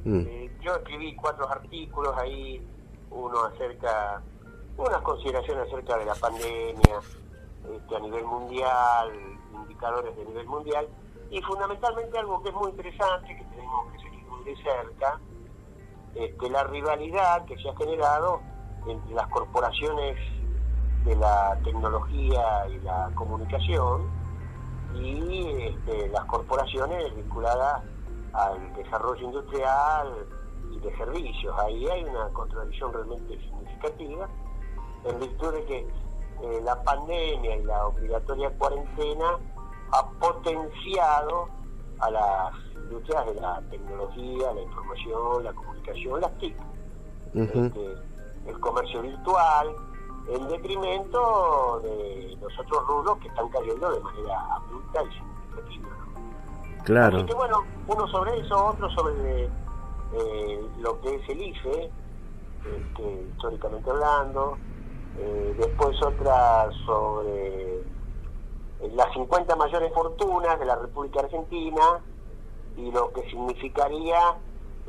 Yo escribí 4 artículos ahí, unas consideraciones acerca de la pandemia a nivel mundial, indicadores de nivel mundial, y fundamentalmente algo que es muy interesante, que tenemos que seguir muy de cerca, la rivalidad que se ha generado entre las corporaciones de la tecnología y la comunicación y las corporaciones vinculadas al desarrollo industrial y de servicios. Ahí hay una contradicción realmente significativa, en virtud de que la pandemia y la obligatoria cuarentena ha potenciado a las industrias de la tecnología, la información, la comunicación, las TIC, el comercio virtual, en detrimento de los otros rubros que están cayendo de manera abrupta y significativa. Claro. Así que bueno, uno sobre eso, otro sobre lo que es el IFE, históricamente hablando, después otra sobre las 50 mayores fortunas de la República Argentina y lo que significaría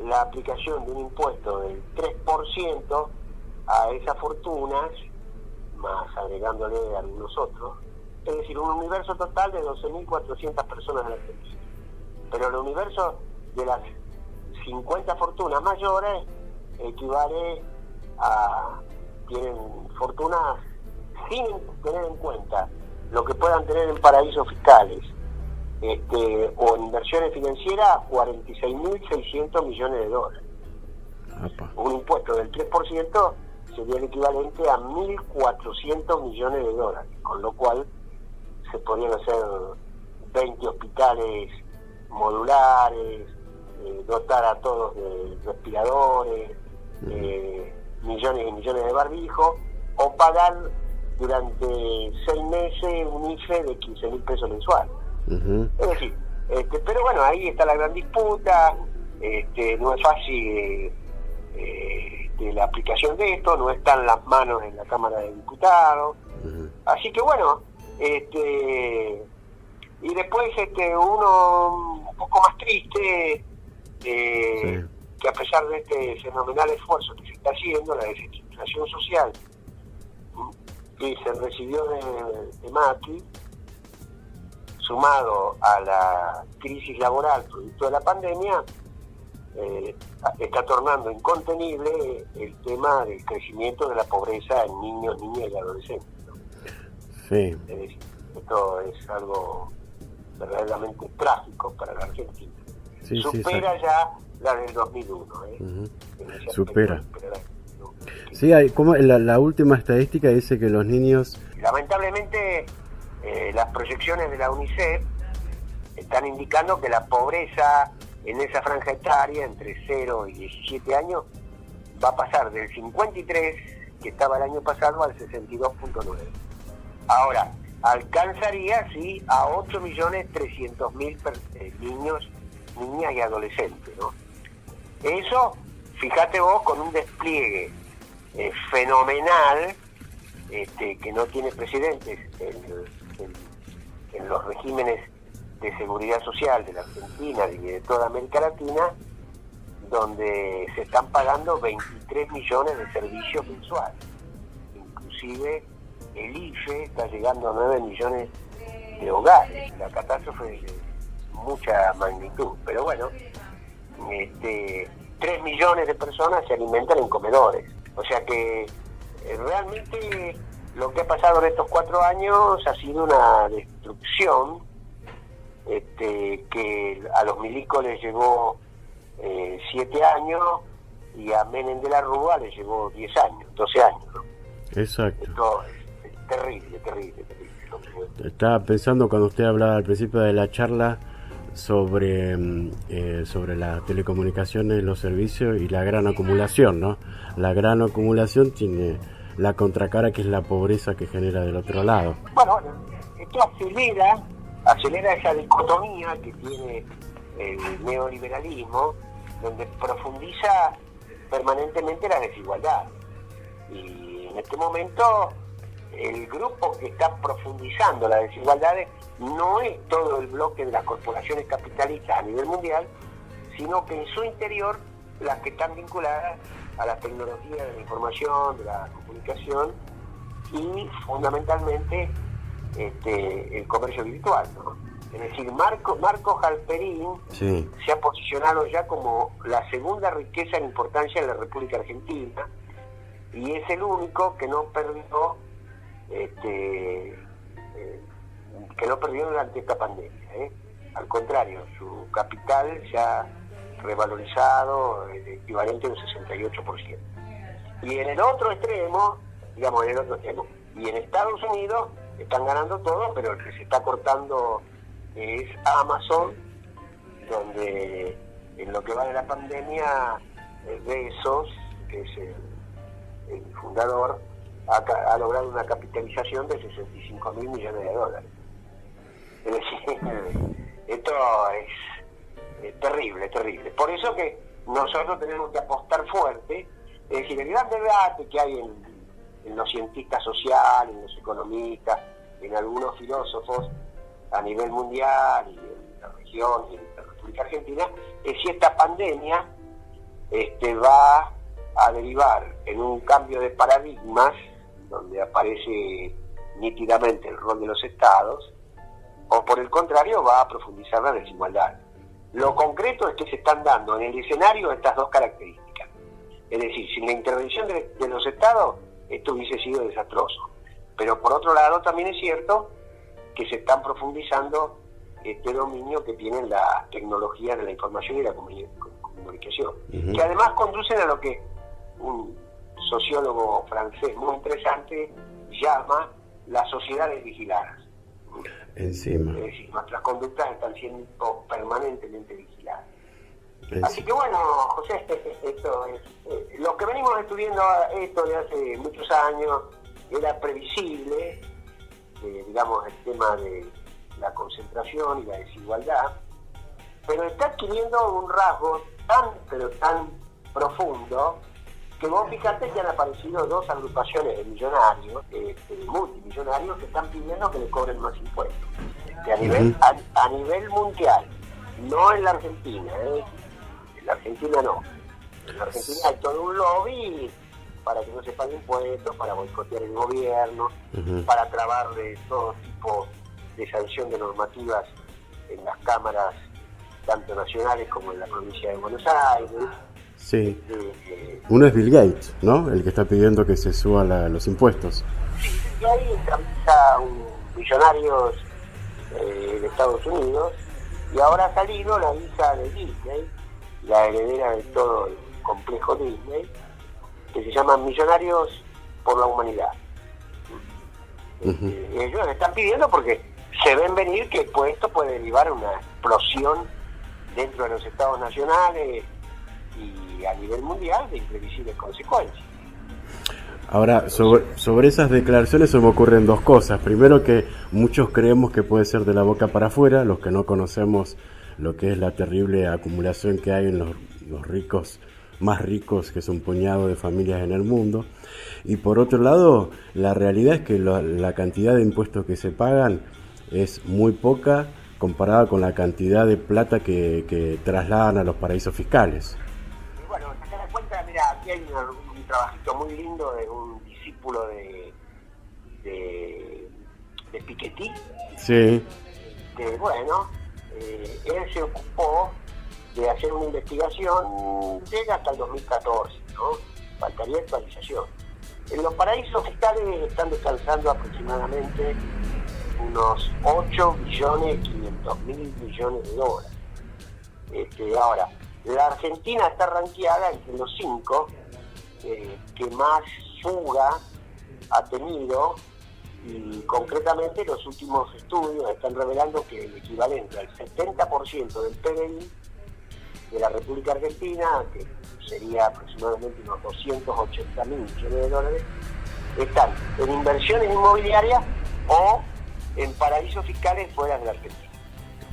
la aplicación de un impuesto del 3% a esas fortunas, más agregándole algunos otros, es decir, un universo total de 12.400 personas en la Argentina. Pero el universo de las 50 fortunas mayores equivale a, tienen fortunas sin tener en cuenta lo que puedan tener en paraísos fiscales o en inversiones financieras, 46.600 millones de dólares. Apa. Un impuesto del 3% sería el equivalente a 1.400 millones de dólares, con lo cual se podrían hacer 20 hospitales modulares, dotar a todos de respiradores, millones y millones de barbijos, o pagar durante 6 meses un IFE de 15.000 pesos mensuales. Es decir, pero bueno, ahí está la gran disputa, no es fácil la aplicación de esto, no está en las manos en la Cámara de Diputados, así que bueno, y después uno un poco más triste, que a pesar de este fenomenal esfuerzo que se está haciendo, la desestructuración social que se recibió de Macri, sumado a la crisis laboral producto de la pandemia, está tornando incontenible el tema del crecimiento de la pobreza en niños, niñas y adolescentes, ¿no? Sí. Es decir, esto es algo verdaderamente trágico para la Argentina. Sí, supera ya la del 2001. Supera. Sí, hay como la última estadística dice que los niños... Lamentablemente, las proyecciones de la UNICEF están indicando que la pobreza en esa franja etaria, entre 0 y 17 años, va a pasar del 53 que estaba el año pasado al 62.9. Ahora, alcanzaría, sí, a 8.300.000 niños, niñas y adolescentes, ¿no? Eso, fíjate vos, con un despliegue fenomenal, que no tiene precedentes en los regímenes de seguridad social de la Argentina y de toda América Latina, donde se están pagando 23 millones de servicios mensuales. Inclusive el IFE está llegando a 9 millones de hogares. La catástrofe es de mucha magnitud, pero bueno, 3 millones de personas se alimentan en comedores. O sea que realmente lo que ha pasado en estos 4 años ha sido una destrucción que a los milicos les llevó 7 años y a Menem de la Rúa les llevó 10 años, 12 años, ¿no? Exacto. Esto es terrible. Estaba pensando cuando usted hablaba al principio de la charla sobre las telecomunicaciones, los servicios y la gran acumulación, ¿no? La gran acumulación tiene la contracara que es la pobreza que genera del otro lado. Bueno, esto acelera esa dicotomía que tiene el neoliberalismo, donde profundiza permanentemente la desigualdad. Y en este momento el grupo que está profundizando las desigualdades no es todo el bloque de las corporaciones capitalistas a nivel mundial, sino que en su interior las que están vinculadas a las tecnologías de la información, de la comunicación y fundamentalmente el comercio virtual, ¿no? Es decir, Marco Halperin Sí. se ha posicionado ya como la segunda riqueza en importancia en la República Argentina y es el único que no perdió durante esta pandemia, ¿eh? Al contrario, su capital se ha revalorizado el equivalente a un 68%. Y en el otro extremo, y en Estados Unidos están ganando todo, pero el que se está cortando es Amazon, donde en lo que va de la pandemia, Bezos, que es el fundador, ha logrado una capitalización de $65.000 millones. Es decir, esto es terrible. Por eso que nosotros tenemos que apostar fuerte. Es decir, el gran debate que hay en los cientistas sociales, en los economistas, en algunos filósofos a nivel mundial y en la región y en la República Argentina, es si esta pandemia va a derivar en un cambio de paradigmas donde aparece nítidamente el rol de los estados, o por el contrario va a profundizar la desigualdad. Lo concreto es que se están dando en el escenario estas dos características. Es decir, sin la intervención de los estados, esto hubiese sido desastroso. Pero por otro lado también es cierto que se están profundizando este dominio que tienen las tecnologías de la información y la comunicación, que además conducen a lo que un sociólogo francés muy interesante llama las sociedades vigiladas. Encima. Es decir, nuestras conductas están siendo permanentemente vigiladas. Así que bueno, José, esto es lo que venimos estudiando esto de hace muchos años. Era previsible, el tema de la concentración y la desigualdad, pero está adquiriendo un rasgo tan profundo que vos fíjate que han aparecido dos agrupaciones de millonarios, multimillonarios, que están pidiendo que le cobren más impuestos. A nivel mundial, no en la Argentina, en la Argentina no. En la Argentina hay todo un lobby para que no se paguen impuestos, para boicotear el gobierno, para trabar de todo tipo de sanción de normativas en las cámaras, tanto nacionales como en la provincia de Buenos Aires. Sí. Uno es Bill Gates, ¿no? El que está pidiendo que se suban los impuestos. Sí, y ahí encabeza Millonarios de Estados Unidos, y ahora ha salido la hija de Disney, la heredera de todo el complejo Disney, que se llama Millonarios por la Humanidad. Ellos están pidiendo porque se ven venir que esto puede derivar una explosión dentro de los estados nacionales y a nivel mundial de imprevisibles consecuencias. Ahora, sobre esas declaraciones se me ocurren dos cosas. Primero, que muchos creemos que puede ser de la boca para afuera, los que no conocemos lo que es la terrible acumulación que hay en los ricos, más ricos, que es un puñado de familias en el mundo. Y por otro lado, la realidad es que la cantidad de impuestos que se pagan es muy poca comparada con la cantidad de plata que trasladan a los paraísos fiscales. Y bueno, te das cuenta, mira, aquí hay un trabajito muy lindo de un discípulo de Piketty. Sí. Que bueno, él se ocupó de hacer una investigación, llega hasta el 2014, ¿no? Faltaría actualización. En los paraísos fiscales están descansando aproximadamente unos 8.500.000 millones de dólares. Ahora, la Argentina está rankeada entre los 5 que más fuga ha tenido, y concretamente los últimos estudios están revelando que el equivalente al 70% del PBI de la República Argentina, que sería aproximadamente unos 280.000 millones de dólares, están en inversiones inmobiliarias o en paraísos fiscales fuera de la Argentina.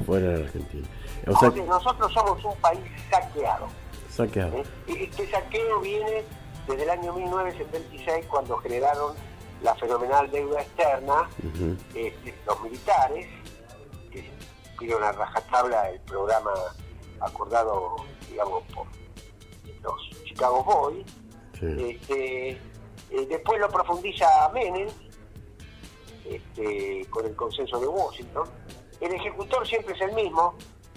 Fuera de la Argentina. O sea, nosotros somos un país saqueado. Saqueado. Este saqueo viene desde el año 1976, cuando generaron la fenomenal deuda externa, los militares, que dieron a rajatabla el programa acordado, digamos, los Chicago Boys. Sí. Después lo profundiza Menem, con el consenso de Washington. El ejecutor siempre es el mismo,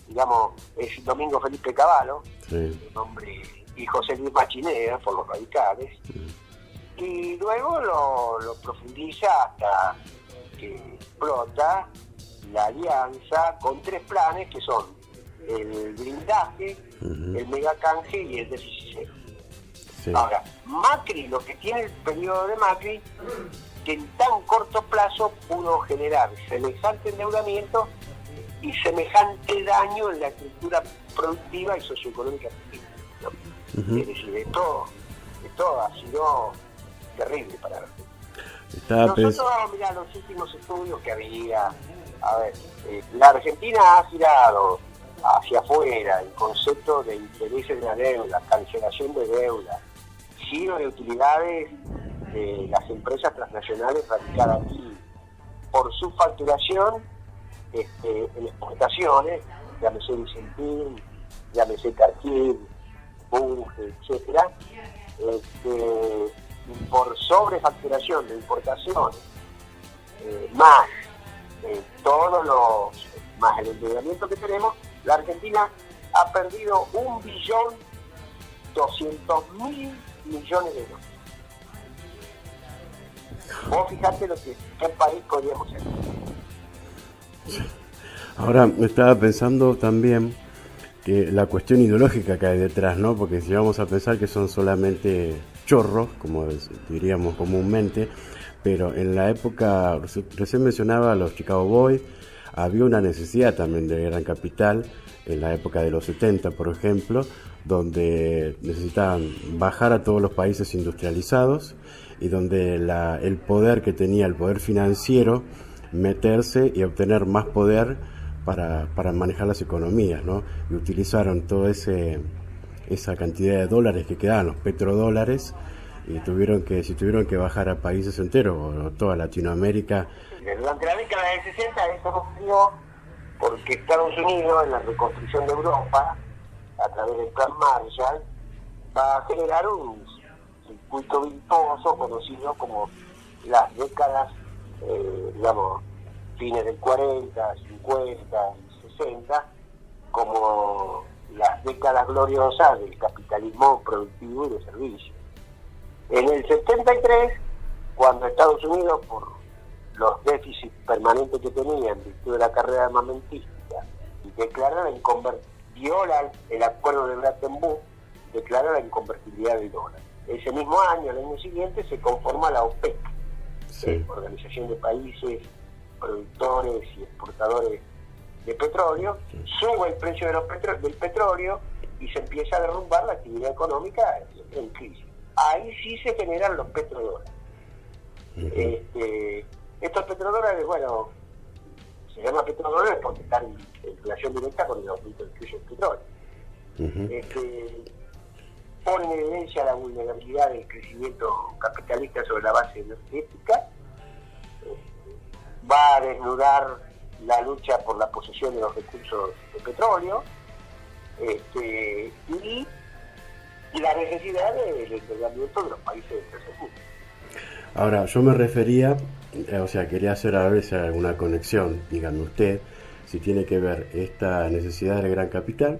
digamos, es Domingo Felipe Cavallo, Sí. un hombre, y José Luis Machinea, por los radicales. Y luego lo profundiza hasta que explota la alianza con 3 planes que son el blindaje, el megacanje y el déficit cero. Sí. Ahora, Macri, lo que tiene el periodo de Macri, que en tan corto plazo pudo generar semejante endeudamiento y semejante daño en la estructura productiva y socioeconómica argentina, ¿no? Es decir, esto ha sido terrible para la Argentina. Nosotros, mirá, los últimos estudios que había, la Argentina ha girado hacia afuera el concepto de intereses de la deuda, cancelación de deuda, giro de utilidades de las empresas transnacionales radicadas aquí por su facturación en exportaciones, llámese Vicentín, llámese Cartier, Bunge, etcétera, por sobrefacturación de importaciones, más más el endeudamiento que tenemos, la Argentina ha perdido 1.200.000 millones de euros. Vos fijate qué país podríamos ser. Ahora estaba pensando también que la cuestión ideológica que hay detrás, ¿no? Porque si vamos a pensar que son solamente chorros, como diríamos comúnmente, pero en la época, recién mencionaba a los Chicago Boys, había una necesidad también de gran capital, en la época de los 70, por ejemplo, donde necesitaban bajar a todos los países industrializados y donde el poder que tenía el poder financiero, meterse y obtener más poder para manejar las economías, ¿no? Y utilizaron toda esa cantidad de dólares que quedaban, los petrodólares, y tuvieron que bajar a países enteros, o toda Latinoamérica. Durante la década del 60 eso ocurrió porque Estados Unidos, en la reconstrucción de Europa, a través del Plan Marshall, va a generar un circuito virtuoso conocido como las décadas, fines del 40, 50, 60, como las décadas gloriosas del capitalismo productivo y de servicio. En el 73, cuando Estados Unidos, por los déficits permanentes que tenía en virtud de la carrera armamentista, viola el acuerdo de Bretton Woods, declara la inconvertibilidad del dólar. Ese mismo año, el año siguiente, se conforma la OPEC, Sí. Organización de Países Productores y Exportadores de Petróleo, sube el precio del petróleo y se empieza a derrumbar la actividad económica en crisis. Ahí sí se generan los petrodólares. Estos petrodólares, bueno, se llama petrodólares porque están en relación directa con el aumento del precio del petróleo. Pone en evidencia la vulnerabilidad del crecimiento capitalista sobre la base energética, va a desnudar la lucha por la posesión de los recursos de petróleo, y la necesidad del endeudamiento de los países del tercer mundo. Ahora, yo me refería, quería hacer a veces alguna conexión, dígame usted, si tiene que ver esta necesidad del gran capital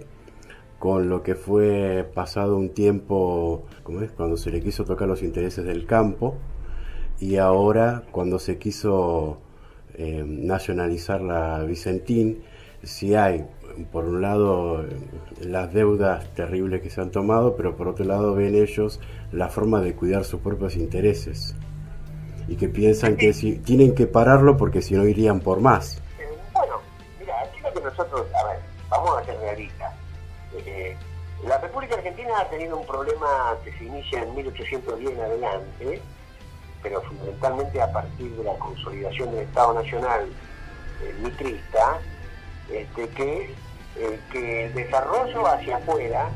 con lo que fue pasado un tiempo, cuando se le quiso tocar los intereses del campo, y ahora cuando se quiso nacionalizar la Vicentín, si hay, por un lado, las deudas terribles que se han tomado, pero por otro lado ven ellos la forma de cuidar sus propios intereses, y que piensan que tienen que pararlo porque si no irían por más. Bueno, mira, aquí lo que nosotros, vamos a ser realistas. La República Argentina ha tenido un problema que se inicia en 1810 en adelante, pero fundamentalmente a partir de la consolidación del Estado Nacional mitrista, que es que el desarrollo hacia afuera,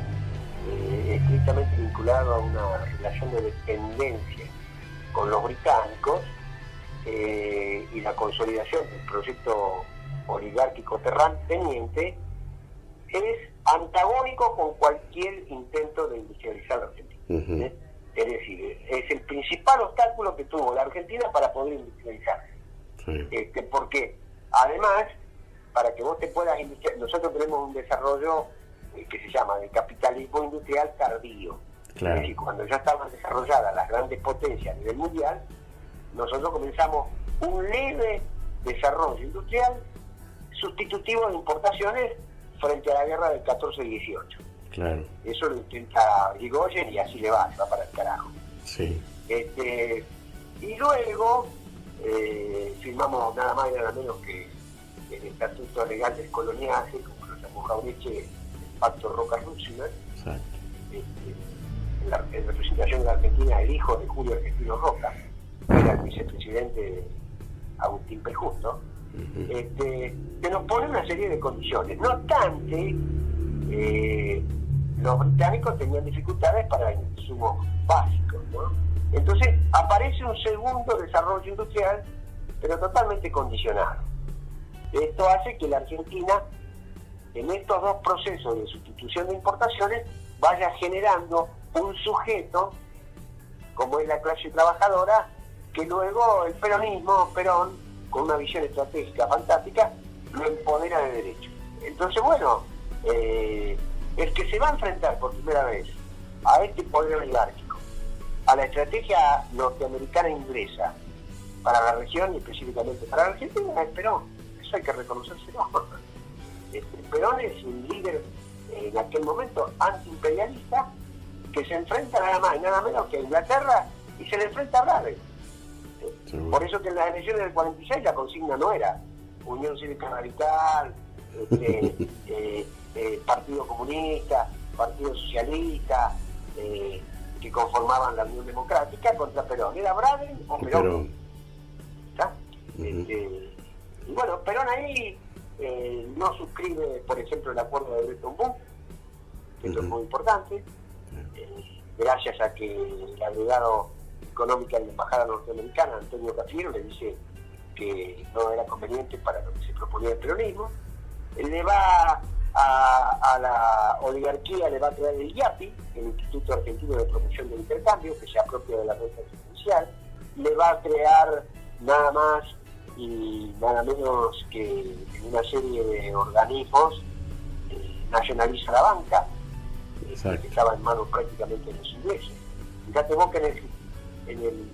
estrictamente vinculado a una relación de dependencia con los británicos, y la consolidación del proyecto oligárquico terrateniente, es antagónico con cualquier intento de industrializar la Argentina. Uh-huh. Es decir, es el principal obstáculo que tuvo la Argentina para poder industrializarse. Sí. Porque además, para que vos te puedas industrializar, nosotros tenemos un desarrollo que se llama de capitalismo industrial tardío. Claro. Es decir, cuando ya estaban desarrolladas las grandes potencias a nivel mundial, nosotros comenzamos un leve desarrollo industrial sustitutivo de importaciones frente a la guerra del 14-18. Claro. Eso lo intenta Irigoyen y así se va para el carajo. Sí. Y luego firmamos nada más y nada menos que el Estatuto Legal del Coloniaje, como lo llamó Jauretche, el Pacto Roca-Russell. Exacto. En representación de la Argentina, el hijo de Julio Argentino Roca, que era el vicepresidente Agustín Peljusto, que nos pone una serie de condiciones. No obstante, los británicos tenían dificultades para insumos básicos, ¿no? Entonces aparece un segundo desarrollo industrial, pero totalmente condicionado. Esto hace que la Argentina, en estos dos procesos de sustitución de importaciones, vaya generando un sujeto, como es la clase trabajadora, que luego el Perón, con una visión estratégica fantástica, lo empodera de derecho. Entonces, bueno, el que se va a enfrentar por primera vez a este poder oligárquico, a la estrategia norteamericana inglesa para la región y específicamente para la Argentina, es Perón. Eso hay que reconocérselo. Perón es un líder en aquel momento antiimperialista que se enfrenta nada más y nada menos que a Inglaterra y se le enfrenta a Raleigh. Por eso que en las elecciones del 46 la consigna no era Unión Cívica Radical, Partido Comunista, Partido Socialista, que conformaban la Unión Democrática contra Perón. ¿Era Braden o Perón? Y bueno, Perón ahí no suscribe, por ejemplo, el acuerdo de Bretton Woods, que eso es muy importante, gracias a que el agregado económico de la embajada norteamericana, Antonio Cafiero, le dice que no era conveniente para lo que se proponía el peronismo. Él le va a la oligarquía, le va a crear el IAPI, el Instituto Argentino de Promoción del Intercambio, que se apropia de la renta presidencial, le va a crear nada más y nada menos que una serie de organismos, nacionaliza la banca, que estaba en manos prácticamente de los ingleses. Fíjate vos que en el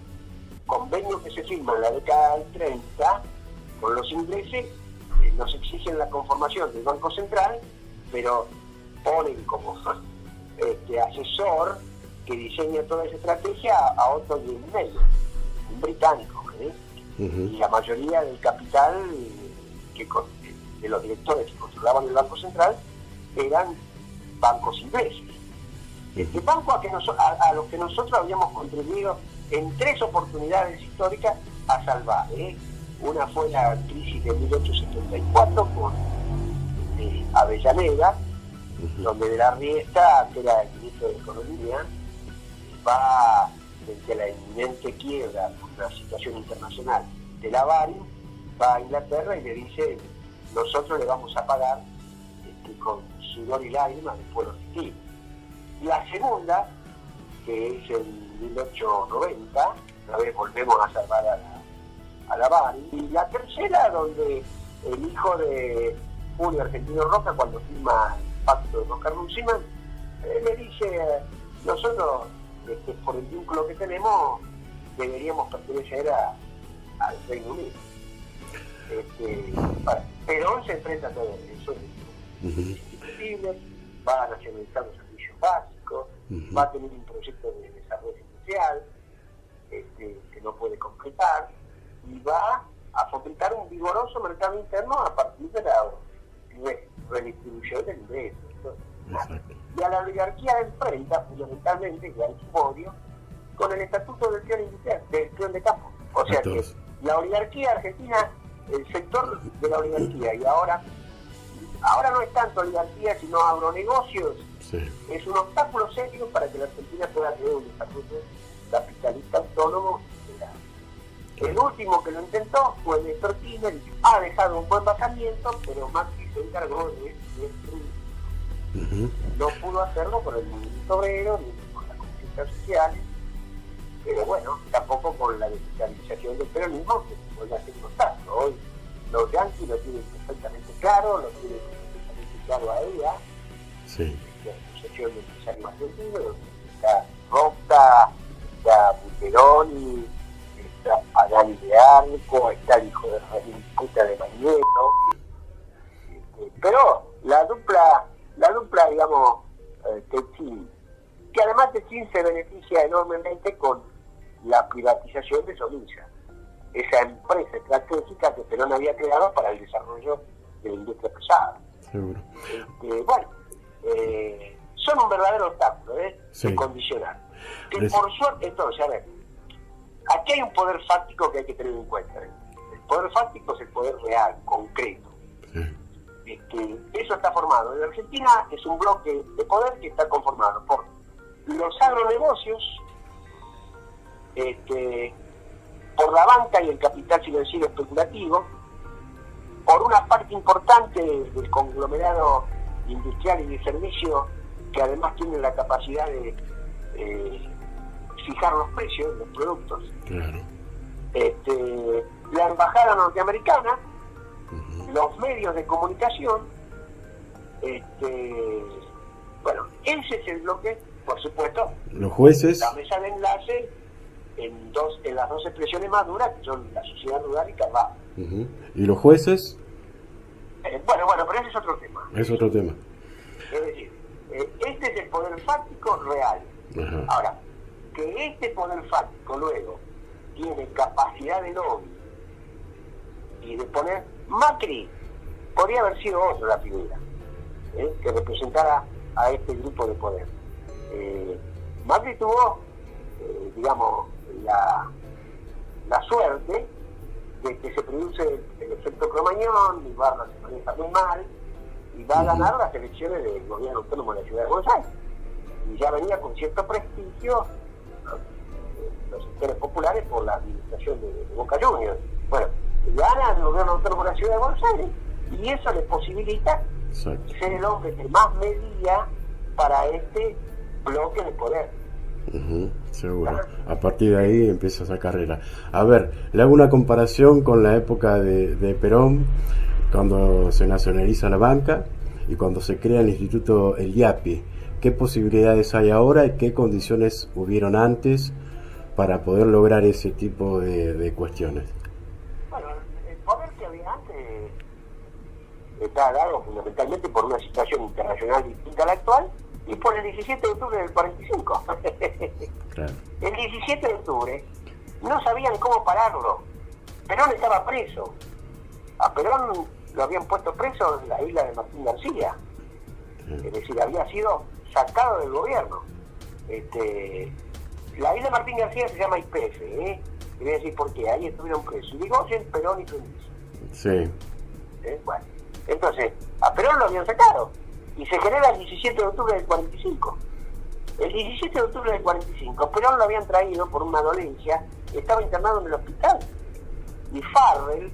convenio que se firma en la década del 30 con los ingleses, nos exigen la conformación del Banco Central, pero ponen como asesor que diseña toda esa estrategia a Otto Meyer, un británico, y la mayoría del capital de los directores que controlaban el Banco Central eran bancos ingleses. Este banco a los que nosotros habíamos contribuido en 3 oportunidades históricas a salvar. Una fue la crisis de 1874 con Avellaneda, donde de la Riesta, que era el ministro de Economía, va frente a la inminente quiebra por una situación internacional de la Bari, va a Inglaterra y le dice: nosotros le vamos a pagar con sudor y lágrimas del pueblo argentino. La segunda, que es en 1890, una vez volvemos a salvar a la Bari, y la tercera, donde el hijo de Julio Argentino Roca, cuando firma el pacto de Roca-Russell, le dice: nosotros, por el vínculo que tenemos, deberíamos pertenecer al Reino Unido. Perón se enfrenta a todo eso, es indiscutible, va a nacionalizar los servicios básicos, va a tener un proyecto de desarrollo industrial que no puede concretar, y va a fomentar un vigoroso mercado interno a partir de la redistribución del ingreso. Y a la oligarquía enfrenta fundamentalmente, y al podio, con el estatuto del peón industrial, del peón de campo. O sea que la oligarquía argentina, el sector de la oligarquía, y ahora no es tanto oligarquía sino agronegocios, es un obstáculo serio para que la Argentina pueda tener un desarrollo capitalista autónomo. El último que lo intentó fue Néstor Kirchner, ha dejado un buen basamento, pero Macri se encargó de destruir No pudo hacerlo por el movimiento obrero, ni por las conquistas sociales, pero bueno, tampoco por la desestabilización del peronismo, que vuelve a ser constante. Hoy los yanquis lo tienen perfectamente claro, lo tienen perfectamente claro a ella, sí, la Asociación de Empresarios Argentinos, donde está Roca, está Buteroni, está Pagani de Arco, está el hijo de Ramín Puta de Magneto, pero la dupla, digamos, Techín, que además Techín se beneficia enormemente con la privatización de Solisa, esa empresa estratégica que Perón había creado para el desarrollo de la industria pesada. Seguro. Bueno, son un verdadero obstáculo, sí, incondicional. Que por suerte, entonces, a ver, aquí hay un poder fáctico que hay que tener en cuenta. El poder fáctico es el poder real, concreto. Sí. Eso está formado. En Argentina es un bloque de poder que está conformado por los agronegocios, por la banca y el capital financiero especulativo, por una parte importante del conglomerado industrial y de servicio, que además tiene la capacidad de fijar los precios de los productos. Claro. La embajada norteamericana, los medios de comunicación, bueno, ese es el bloque, por supuesto. Los jueces. La mesa de enlace en las dos expresiones más duras, que son la sociedad rural y Carvalho. ¿Y los jueces? Bueno, pero ese es otro tema. Es otro tema. Es decir, este es el poder fáctico real. Ajá. Ahora, que este poder fáctico luego tiene capacidad de lobby y de poner... Macri podría haber sido otro la figura que representara a este grupo de poder. Macri tuvo, digamos, la suerte de que se produce el efecto Cromañón, y Barra se maneja muy mal, y va a ganar las elecciones del gobierno autónomo de la ciudad de Buenos Aires. Y ya venía con cierto prestigio los sectores populares por la administración de Boca Juniors. Bueno, gana el gobierno autónomo de la ciudad de Buenos Aires, y eso le posibilita ser el hombre que más medía para este bloque de poder. Seguro. A partir de ahí empieza esa carrera. A ver, le hago una comparación con la época de Perón, cuando se nacionaliza la banca y cuando se crea el instituto El IAPI. ¿Qué posibilidades hay ahora y qué condiciones hubieron antes para poder lograr ese tipo de cuestiones? Bueno, el poder que había antes está dado fundamentalmente por una situación internacional distinta a la actual y por el 17 de octubre del 45. Claro. El 17 de octubre no sabían cómo pararlo. Perón estaba preso. A Perón lo habían puesto preso en la isla de Martín García. Es decir, había sido sacado del gobierno. La isla de Martín García se llama YPF, Voy a decir por qué. Ahí estuvieron presos Irigoyen, Perón y Prentice. Sí. Bueno, entonces, a Perón lo habían sacado. Y se genera el 17 de octubre del 45. El 17 de octubre del 45, Perón lo habían traído por una dolencia, estaba internado en el hospital. Y Farrell,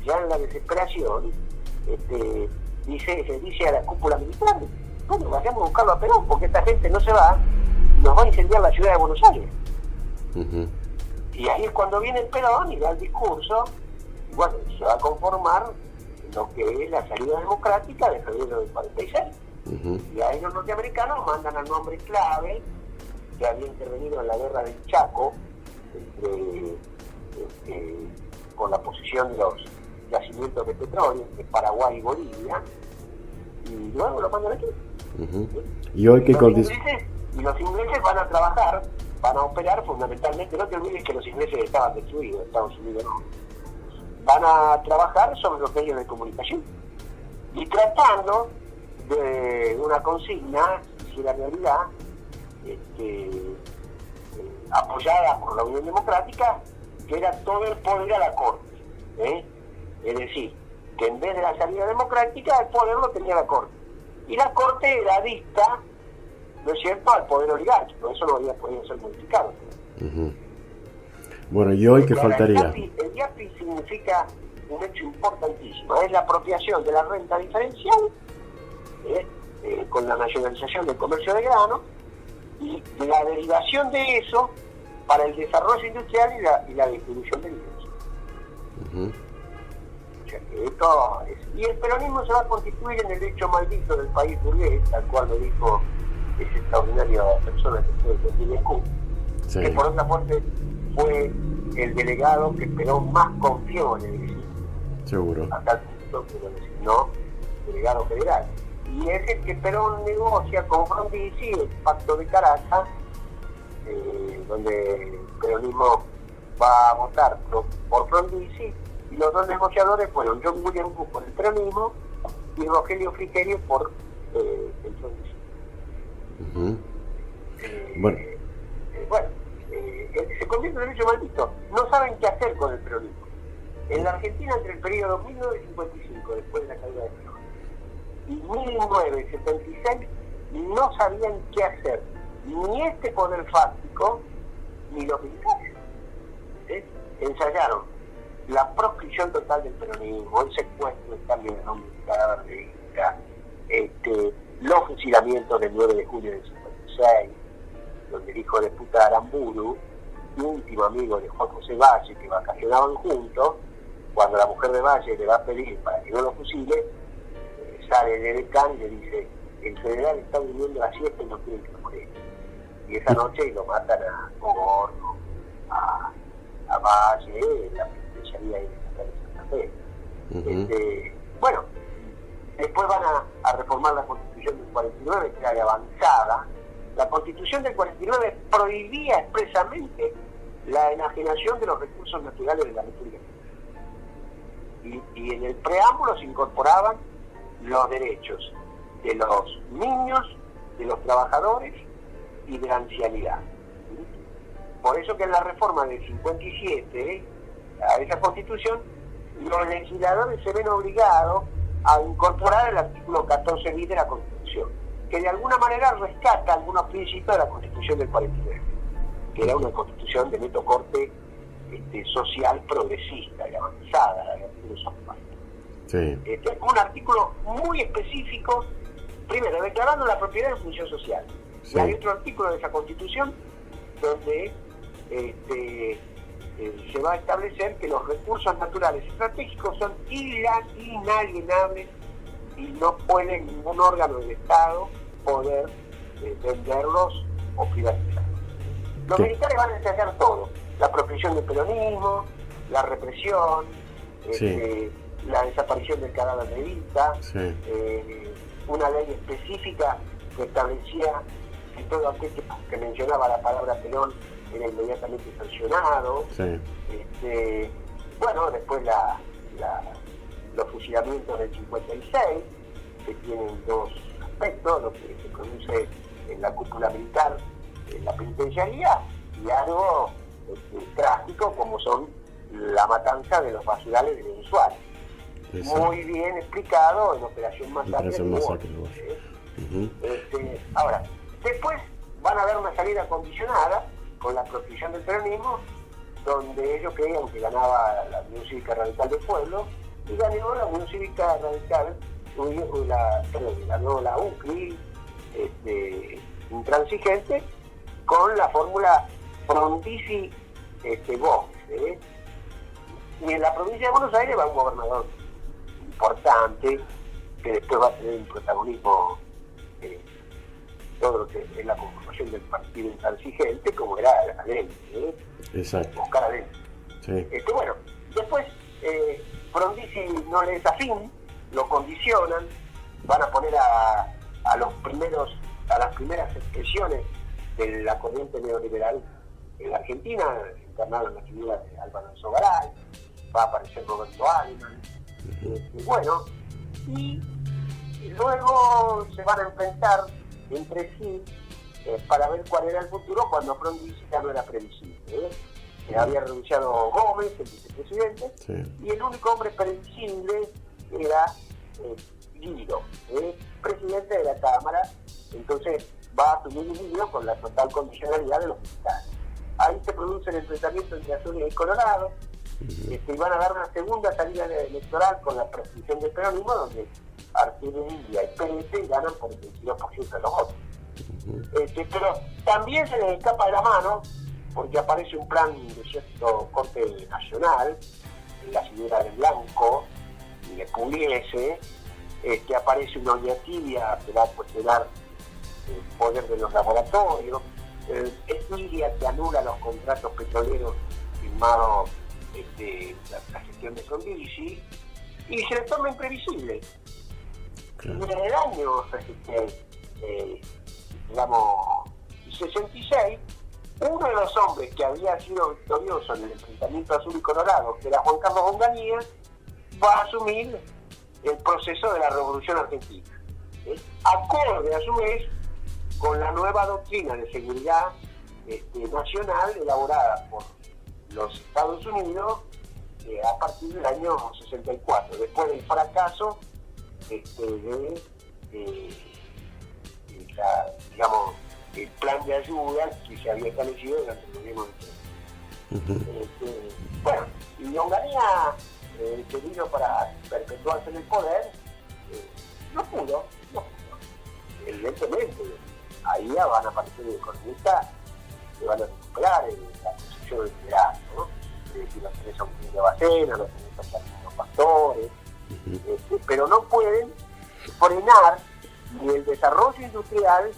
ya en la desesperación, le dice a la cúpula militar, bueno, vayamos a buscarlo a Perón, porque esta gente no se va, nos va a incendiar la ciudad de Buenos Aires. Y ahí es cuando viene el Perón y da el discurso, y bueno, se va a conformar lo que es la salida democrática de febrero del 46. Y ahí los norteamericanos mandan al nombre clave que había intervenido en la guerra del Chaco por la posición de los yacimientos de petróleo entre Paraguay y Bolivia, y luego lo mandan aquí. ¿Y hoy qué condiciones? Y los ingleses van a trabajar, van a operar fundamentalmente, no te olvides que los ingleses estaban destruidos, Estados Unidos no, van a trabajar sobre los medios de comunicación y tratando de una consigna, si la realidad, apoyada por la Unión Democrática, que era todo el poder a la Corte. Es decir, que en vez de la salida democrática, el poder lo tenía la Corte. Y la Corte era adicta, ¿no es cierto?, al poder oligárquico. Eso no había podido ser modificado. Bueno, ¿y hoy qué faltaría? El IAPI significa un hecho importantísimo. Es la apropiación de la renta diferencial con con la nacionalización del comercio de grano y la derivación de eso para el desarrollo industrial y la distribución de ingresos. O sea que esto es, y el peronismo se va a constituir en el hecho maldito del país burgués, tal cual lo dijo ese extraordinario persona que fue Guillermo, que por otra parte fue el delegado que Perón más confió en el exilio. Seguro. A tal punto que lo designó delegado federal. Y es el que Perón negocia con Frondizi el Pacto de Caracas, donde el peronismo va a votar por Frondizi, y los dos negociadores fueron John William Booth por el peronismo y Rogelio Frigerio por el Frondizi. Se convierte en un hecho maldito. No saben qué hacer con el peronismo. En la Argentina, entre el periodo 1955, después de la caída de Perón, y 1976, no sabían qué hacer, ni este poder fáctico, ni los militares. Ensayaron la proscripción total del peronismo, el secuestro, el cambio de nombre de cadáver de Inca, los fusilamientos del 9 de julio del 56, donde el hijo de puta Aramburu, íntimo amigo de Juan José Valle, que vacacionaban juntos, cuando la mujer de Valle le va a pedir para que no lo fusile, sale del Edecán y le dice: el general está durmiendo la siesta y no quiere que lo muere. Y esa noche lo matan a Cogorno, a Valle, la penitenciaría de Santa Fe. Bueno, después van a reformar la Constitución del 49, que era de avanzada. La Constitución del 49 prohibía expresamente la enajenación de los recursos naturales de la República. Y en el preámbulo se incorporaban los derechos de los niños, de los trabajadores y de la ancianidad. Por eso que en la reforma del 57, a esa Constitución, los legisladores se ven obligados a incorporar el artículo 14 bis de la Constitución, que de alguna manera rescata algunos principios de la Constitución del 49, que era una Constitución de neto corte social progresista y avanzada, el artículo un artículo muy específico, primero declarando la propiedad de función social. Y hay otro artículo de esa Constitución donde se va a establecer que los recursos naturales estratégicos son inalienables y no puede ningún órgano del Estado poder venderlos o privatizarlos. Los militares van a ensayar todo: la apropiación del peronismo, la represión, la desaparición del cadáver de Vita, una ley específica que establecía que todo aquel que mencionaba la palabra Perón era inmediatamente sancionado. Bueno, después los fusilamientos del 56, que tienen dos aspectos: lo que se produce en la cúpula militar, en la penitenciaría, y algo trágico como son la matanza de los basurales de Venezuela. Muy bien explicado en Operación Masacre. Ahora, después van a dar una salida condicionada con la proscripción del peronismo, donde ellos creían que ganaba la Unión Cívica Radical del Pueblo, y ganó la Unión Cívica Radical, ganó la UCRI, intransigente, con la fórmula Frondizi-Gómez. Y en la provincia de Buenos Aires va un gobernador importante, que después va a tener un protagonismo todo lo que es la conformación del partido intransigente, como era Allende, Oscar Allende. Bueno, después Frondizi no le es afín, lo condicionan, van a poner a las primeras expresiones de la corriente neoliberal en la Argentina, encarnado en la figura de Álvaro Sogaray, va a aparecer Roberto Alemán, y luego se van a enfrentar entre sí para ver cuál era el futuro, cuando Frondizi ya no era previsible. Había renunciado Gómez, el vicepresidente, y el único hombre previsible era Guido, presidente de la Cámara. Entonces va a asumir Guido con la total condicionalidad de los militares. Ahí se produce el enfrentamiento entre Azules y Colorado, y van a dar una segunda salida electoral con la proscripción del peronismo, donde Artilería y PNT ganan por el 22% de los votos. Pero también se les escapa de la mano porque aparece un plan de cierto corte nacional, la figura de Blanco y de Pugliese, aparece una olla tibia que va a cuestionar el poder de los laboratorios, es Lidia que anula los contratos petroleros firmados la gestión de Frondizi, y se le torna imprevisible. Claro. En el año 66, uno de los hombres que había sido victorioso en el enfrentamiento azul y colorado, que era Juan Carlos Onganía, va a asumir el proceso de la Revolución Argentina, acorde a su vez con la nueva doctrina de seguridad nacional elaborada por los Estados Unidos a partir del año 64, después del fracaso el plan de ayuda que se había establecido durante el gobierno de Trump. Bueno, y Onganía, que vino para perpetuarse en el poder, no pudo. Evidentemente, ahí ya van a aparecer economistas que van a recuperar la construcción del liderazgo, ¿no? Es decir, los tenés a un de Bacena, los tenés a los pastores, pero no pueden frenar ni el desarrollo industrial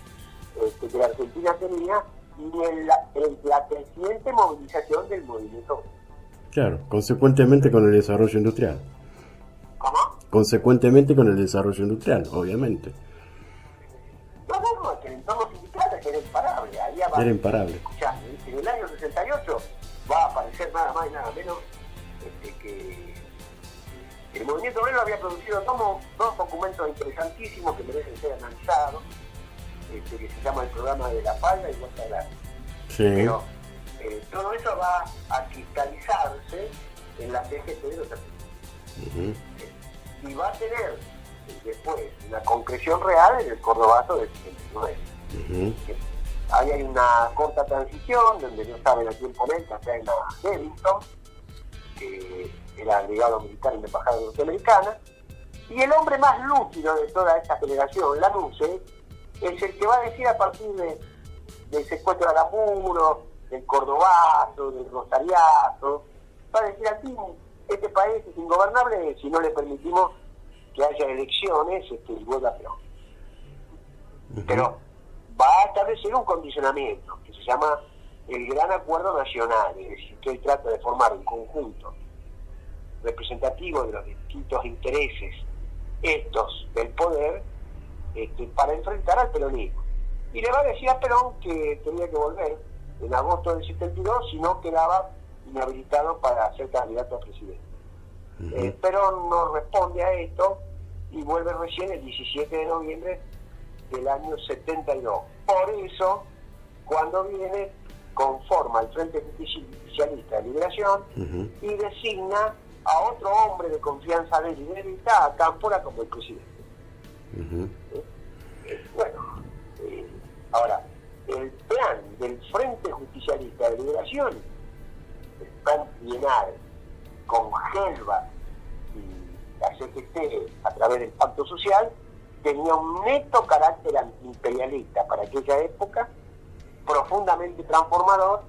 que la Argentina tenía, ni la creciente movilización del movimiento. Claro, consecuentemente con el desarrollo industrial. ¿Cómo? Consecuentemente con el desarrollo industrial, obviamente. No, que el entorno sindical era imparable. Era imparable. Escuchá, en el año 68 va a aparecer nada más y nada menos que el movimiento obrero había producido dos documentos interesantísimos que merecen ser analizados, que se llama el programa de la Falda y Vuelta Grande. Sí. Pero todo eso va a cristalizarse en la CGT de los argentinos. Y va a tener después una concreción real en el Cordobazo del 79. Ahí hay una corta transición donde no saben a quién poner, que acá en la Hamilton, que era agregado militar en la embajada norteamericana, y el hombre más lúcido de toda esta generación, Lanuse, es el que va a decir a partir del secuestro de Alamuro, del Cordobazo, del Rosariazo, va a decir aquí, este país es ingobernable si no le permitimos que haya elecciones y vuelva a Perón. Pero va a establecer un condicionamiento que se llama el Gran Acuerdo Nacional, es decir, que él trata de formar un conjunto representativo de los distintos intereses del poder para enfrentar al peronismo. Y le va a decir a Perón que tenía que volver en agosto del 72 si no quedaba inhabilitado para ser candidato a presidente. Perón no responde a esto y vuelve recién el 17 de noviembre del año 72. Por eso, cuando viene, conforma el Frente Justicialista de Liberación y designa a otro hombre de confianza de él y de Vita, a Cámpora, como el presidente. Ahora, el plan del Frente Justicialista de Liberación, el plan bienal con Gelba y la CGT a través del Pacto Social, tenía un neto carácter antiimperialista para aquella época, profundamente transformador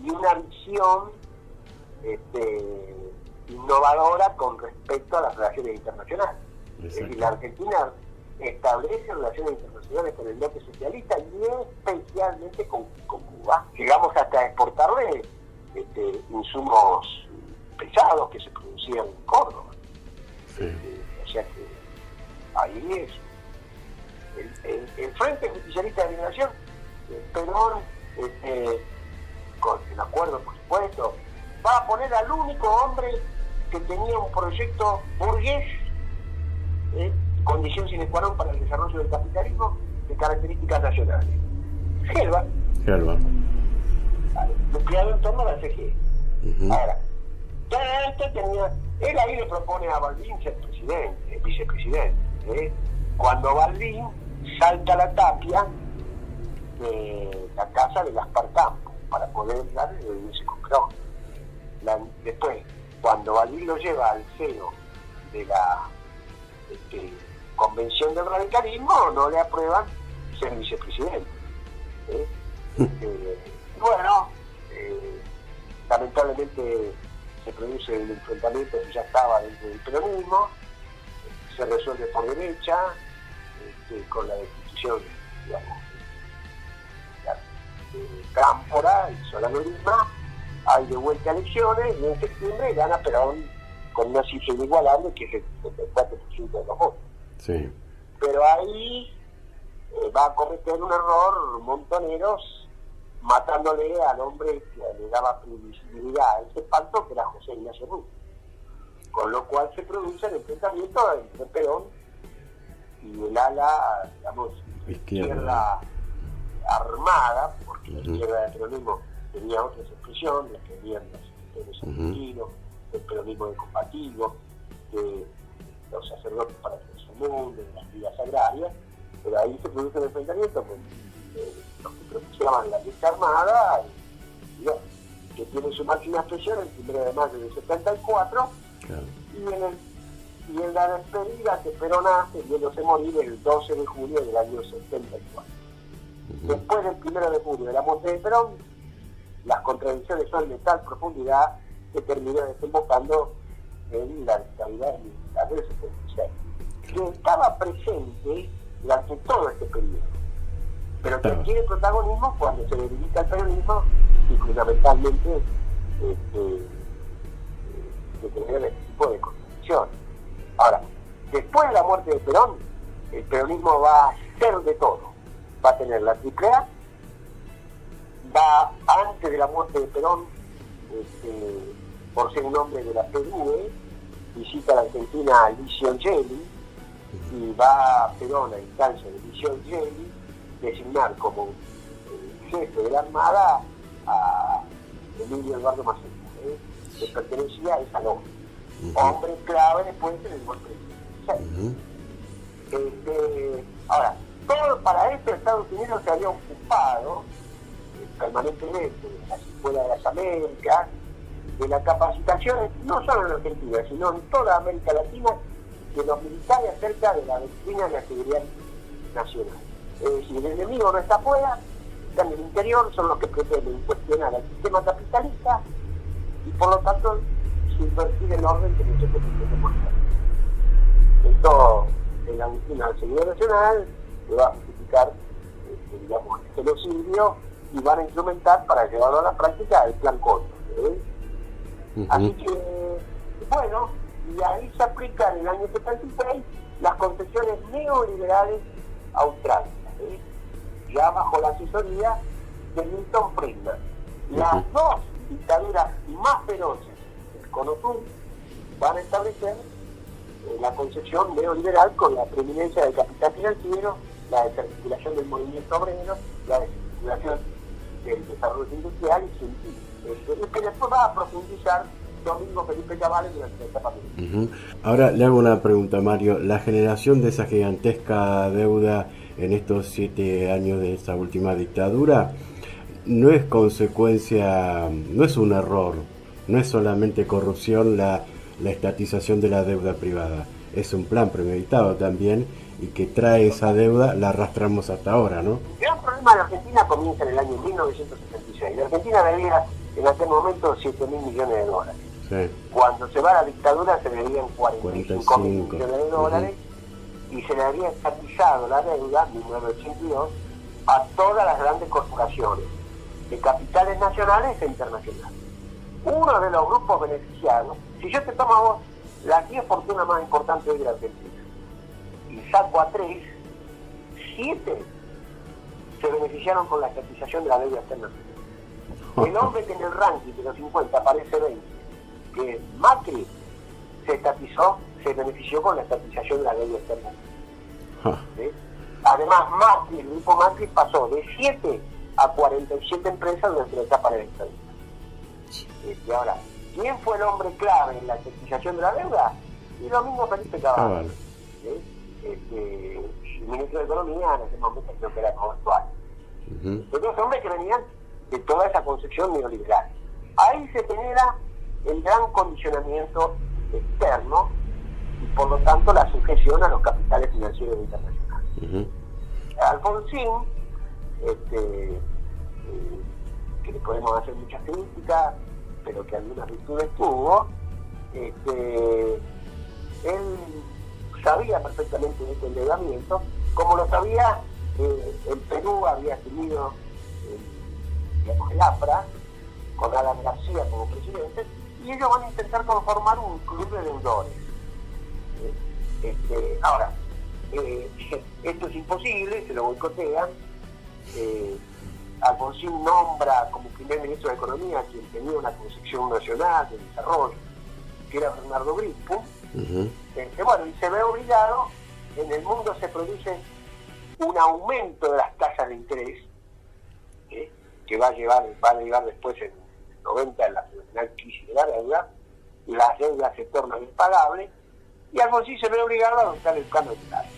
y una visión innovadora con respecto a las relaciones internacionales. Exacto. Es decir, la Argentina establece relaciones internacionales con el bloque socialista y especialmente con Cuba. Llegamos hasta exportarle insumos pesados que se producían en Córdoba. O sea que ahí es el Frente Justicialista de Liberación, Perón, con el acuerdo por supuesto, va a poner al único hombre que tenía un proyecto burgués, condición sine qua non para el desarrollo del capitalismo de características nacionales. Gelba. Nucleado en torno a la CG. Ahora, todo esto él ahí le propone a Balbín ser presidente, vicepresidente. Cuando Balbín salta a la tapia de la casa de Gaspar Campo para poder darle ese con Perón. Después, cuando Balbín lo lleva al seno de convención del radicalismo no le aprueban ser vicepresidente. Bueno, lamentablemente se produce el enfrentamiento que ya estaba dentro del peronismo, se resuelve por derecha, con la destitución, digamos, de Cámpora y Solano Lima. Hay de vuelta a elecciones y en septiembre gana Perón con una cifra inigualable que es el 74% de los votos. Sí. Pero ahí va a cometer un error Montoneros, matándole al hombre que le daba previsibilidad a ese pacto, que era José Ignacio Ruz. Con lo cual se produce el enfrentamiento entre Perón y el ala, digamos, izquierda armada, porque la izquierda del peronismo tenía otras expresiones, que venían los sectores argentinos, el peronismo de combativo, de los sacerdotes para el mundo, de las vidas agrarias, pero ahí se produce el enfrentamiento con los que se llaman la Liga Armada, que tiene su máxima expresión el 1 de mayo del 74, claro. y en la despedida que Perón hace, viéndose morir el 12 de julio del año 74. Después del 1 de julio de la muerte de Perón, las contradicciones son de tal profundidad que terminó desembocando en la dictadura militar del 76, que estaba presente durante todo este periodo, pero que tiene protagonismo cuando se debilita el peronismo y fundamentalmente de tener este tipo de contradicciones. Ahora, después de la muerte de Perón, el peronismo va a hacer de todo. Va a tener la AAA, va, antes de la muerte de Perón, por ser un hombre de la PDUE, visita a la Argentina a Licio Gelli, y va a Perón a instancia de Licio Gelli designar como jefe de la Armada a Emilio Eduardo Maciel, que pertenecía a esa logia. Hombre clave después en el golpe de ahora, todo para esto Estados Unidos se había ocupado permanentemente de las escuelas de las Américas, de las capacitaciones, no solo en Argentina, sino en toda América Latina, de los militares acerca de la doctrina de la seguridad nacional. Es decir, el enemigo no está afuera, está en el interior, son los que pretenden cuestionar al sistema capitalista y por lo tanto subvertir el orden que nosotros pretendemos hacer. Esto en la doctrina de la seguridad nacional se va a justificar digamos, el genocidio y van a instrumentar para llevarlo a la práctica el plan Cóndor. Así que, bueno, y ahí se aplican en el año 76 las concepciones neoliberales australianas, ya bajo la asesoría de Milton Friedman. Las dos dictaduras más feroces del Cono Sur van a establecer la concepción neoliberal con la preeminencia del capital financiero, la desarticulación del movimiento obrero, la desarticulación del desarrollo industrial y científico. Que después va a profundizar Domingo Felipe Cavales durante esta pandemia. Ahora le hago una pregunta, Mario. La generación de esa gigantesca deuda en estos 7 años de esta última dictadura no es consecuencia, no es un error, no es solamente corrupción la estatización de la deuda privada, es un plan premeditado también y que trae esa deuda, la arrastramos hasta ahora, ¿no? El gran problema de Argentina comienza en el año 1976. La Argentina debía en aquel momento 7.000 millones de dólares. Sí. Cuando se va a la dictadura se debían 45 mil millones de dólares y se le había estatizado la deuda en 1982 a todas las grandes corporaciones de capitales nacionales e internacionales. Uno de los grupos beneficiados, si yo te tomo a vos las 10 fortunas más importantes hoy de la Argentina y saco a 3, 7 se beneficiaron con la estatización de la deuda externa. El hombre que en el ranking de los 50 aparece 20, que Macri se estatizó, se benefició con la estatización de la deuda externa. Además, Macri, el grupo Macri pasó de 7 a 47 empresas durante la etapa de la dictadura. Y ahora, ¿quién fue el hombre clave en la estatización de la deuda? Y Domingo Felipe Cavales, el ministro de Economía, en ese momento creo que era como actual. Entonces, hombres que venían de toda esa concepción neoliberal. Ahí se genera el gran condicionamiento externo y por lo tanto la sujeción a los capitales financieros internacionales. Alfonsín, que le podemos hacer muchas críticas, pero que algunas virtudes tuvo, él sabía perfectamente de este endeudamiento, como lo sabía. El Perú había tenido el APRA con Alan García como presidente, y ellos van a intentar conformar un club de deudores. Ahora, esto es imposible, se lo boicotean. Alfonsín nombra como primer ministro de Economía quien tenía una concepción nacional de desarrollo, que era Bernardo Grispo. Bueno, y se ve obligado, en el mundo se produce un aumento de las tasas de interés, que va a llevar después en el 90 en la fenomenal crisis de la deuda, las deudas se tornan impagables, y Alfonsín se ve obligado a adoptar el plan monetario.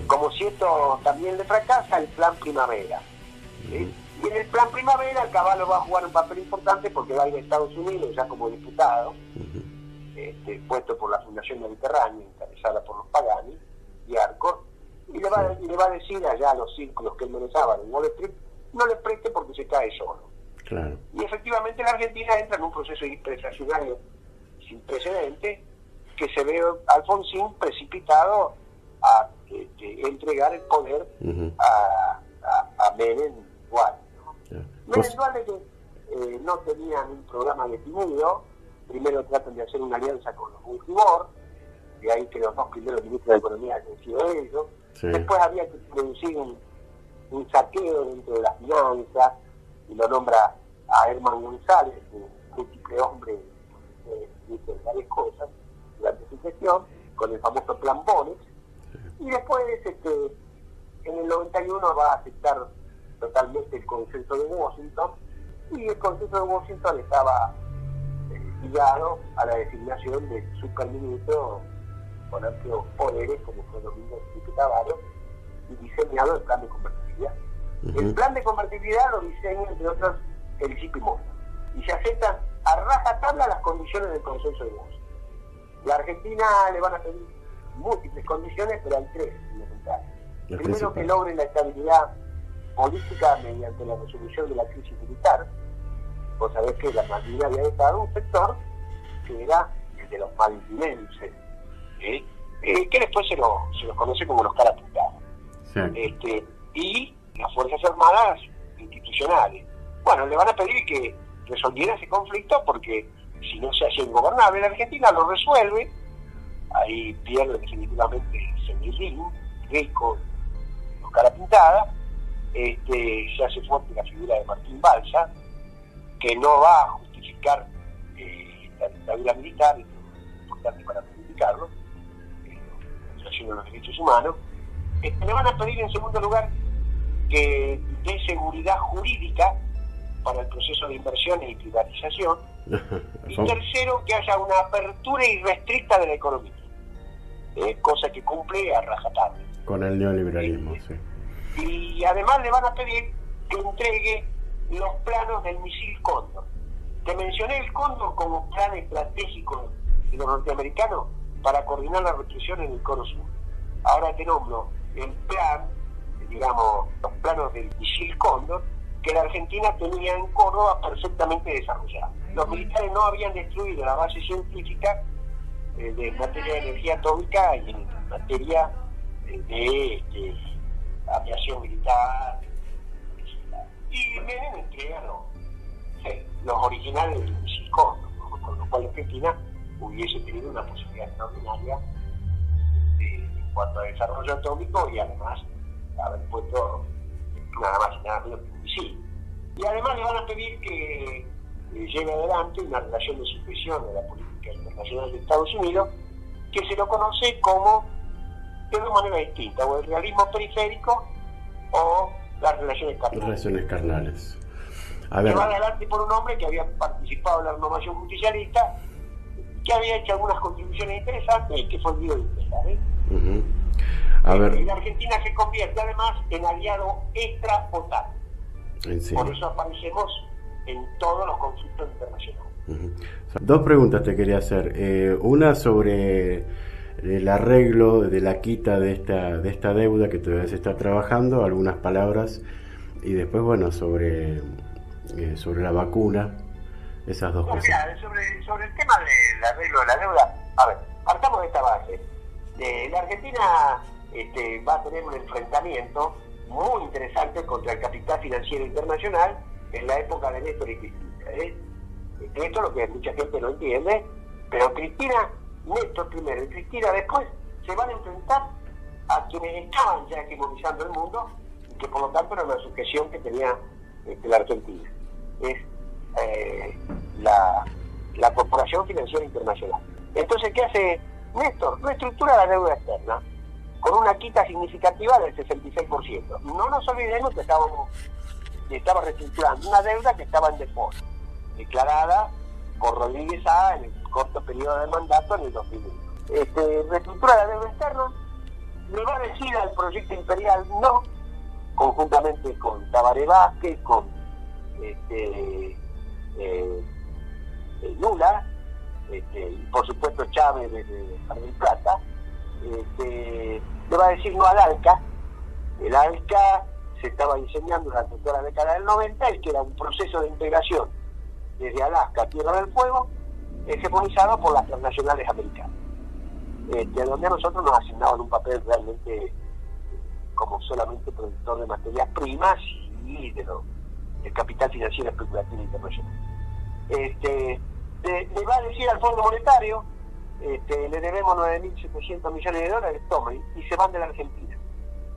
Como si esto también le fracasa, el plan Primavera. Y en el plan Primavera Cavallo va a jugar un papel importante porque va a ir a Estados Unidos ya como diputado, puesto por la Fundación Mediterránea, encabezada por los Pagani y Arcor, y le va a decir allá a los círculos que él manejaba en Wall Street, no le preste porque se cae solo. Claro. Y efectivamente la Argentina entra en un proceso inflacionario sin precedentes, que se ve a Alfonsín precipitado a entregar el poder a Menem Dualde, ¿no? Menem Dualde, que no tenían un programa definido. Primero tratan de hacer una alianza con los Multibor, de ahí que los dos primeros ministros de Economía han sido ellos. Después había que producir un saqueo dentro de las finanzas, y lo nombra a Herman González, un múltiple hombre que hizo varias cosas durante su gestión, con el famoso Plan Bonex. Y después, en el 91 va a aceptar totalmente el consenso de Washington, y el consenso de Washington estaba ligado a la designación de superministro con amplios poderes, como fue Domingo Enrique Tabaré, y diseñado el plan de convertibilidad. El plan de convertibilidad lo diseña, entre otros, el JP Morgan, y se aceptan a rajatabla las condiciones del consenso de Washington. La Argentina le van a pedir múltiples condiciones, pero hay tres fundamentales. Primero, que logre la estabilidad política mediante la resolución de la crisis militar. Vos sabés que la Malvinas había dejado un sector que era el de los malvinenses, que después se los conoce como los carapintados. Y las Fuerzas Armadas institucionales. Bueno, le van a pedir que resolviera ese conflicto, porque si no se hace ingobernable, la Argentina lo resuelve. Ahí pierde definitivamente Semillín, Rico, los Carapintada. Se hace fuerte la figura de Martín Balsa, que no va a justificar la dictadura militar, es importante para justificarlo, en relación a los derechos humanos. Le van a pedir, en segundo lugar, que dé seguridad jurídica para el proceso de inversiones y privatización. Y tercero, que haya una apertura irrestricta de la economía, cosa que cumple a rajatabla con el neoliberalismo. Y además le van a pedir que entregue los planos del misil Cóndor. Te mencioné el Cóndor como plan estratégico de los norteamericanos para coordinar la represión en el Cono Sur. Ahora te nombro el plan, los planos del misil Cóndor, que la Argentina tenía en Córdoba perfectamente desarrollado. Los militares no habían destruido la base científica de materia de energía atómica y en materia de aviación militar. Y Menem entrega los originales del misil Cóndor, ¿no? Con lo cual Argentina hubiese tenido una posibilidad extraordinaria en cuanto a desarrollo atómico, y además haber puesto nada más y nada menos que un misil. Y además le van a pedir que lleve adelante una relación de sucesión de la política internacional de Estados Unidos, que se lo conoce como, de una manera distinta, o el realismo periférico o las relaciones carnales. Relaciones carnales. Se va adelante por un hombre que había participado en la renovación justicialista, que había hecho algunas contribuciones interesantes y que fue Guido de Pesar. Y la Argentina se convierte además en aliado extrapotable. Por eso aparecemos en todos los conflictos internacionales. Dos preguntas te quería hacer. Una sobre el arreglo de la quita de esta deuda que todavía se está trabajando, algunas palabras, y después, bueno, sobre la vacuna, esas dos cosas. Mira, sobre el tema del arreglo de la deuda, a ver, partamos de esta base. La Argentina va a tener un enfrentamiento muy interesante contra el capital financiero internacional en la época de Néstor y Cristina. Esto es lo que mucha gente no entiende, pero Néstor primero y Cristina después se van a enfrentar a quienes estaban ya hegemonizando el mundo y que por lo tanto era una sujeción que tenía la Argentina. Es la Corporación Financiera Internacional. Entonces, ¿qué hace Néstor? Reestructura la deuda externa con una quita significativa del 66%. No nos olvidemos que estaba reestructurando una deuda que estaba en default, declarada por Rodríguez A en el corto periodo de mandato en el 2001. Reestructura la deuda externa, le va a decir al proyecto imperial no, conjuntamente con Tabaré Vázquez, con Lula, y por supuesto Chávez de Mar del Plata, le va a decir no al ALCA. El ALCA se estaba diseñando durante toda la década del 90, y que era un proceso de integración desde Alaska a Tierra del Fuego, hegemonizado por las transnacionales americanas, donde a nosotros nos asignaban un papel realmente como solamente productor de materias primas y del capital financiero especulativo internacional. Le va a decir al Fondo Monetario, le debemos 9.700 millones de dólares, tomen, y se van de la Argentina.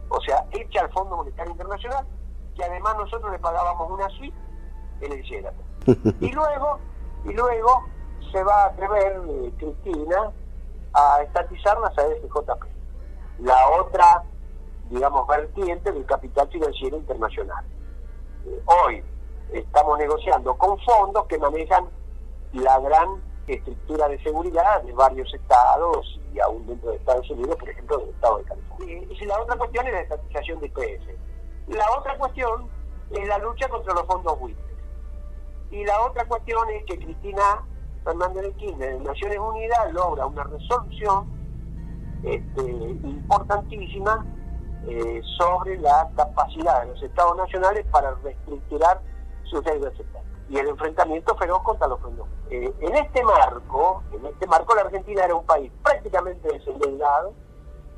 O sea, echa al Fondo Monetario Internacional, que además nosotros le pagábamos una suite en el Sheraton. Y luego se va a atrever Cristina a estatizar las AFJP, la otra, digamos, vertiente del capital financiero internacional. Hoy estamos negociando con fondos que manejan la gran estructura de seguridad de varios estados y aún dentro de Estados Unidos, por ejemplo, del estado de California. Y la otra cuestión es la estatización de IPF. La otra cuestión es la lucha contra los fondos buitres. Y la otra cuestión es que Cristina Fernández de Kirchner en Naciones Unidas logra una resolución importantísima sobre la capacidad de los estados nacionales para reestructurar sus deudas externas y el enfrentamiento feroz contra los fondos. En este marco la Argentina era un país prácticamente desendeudado,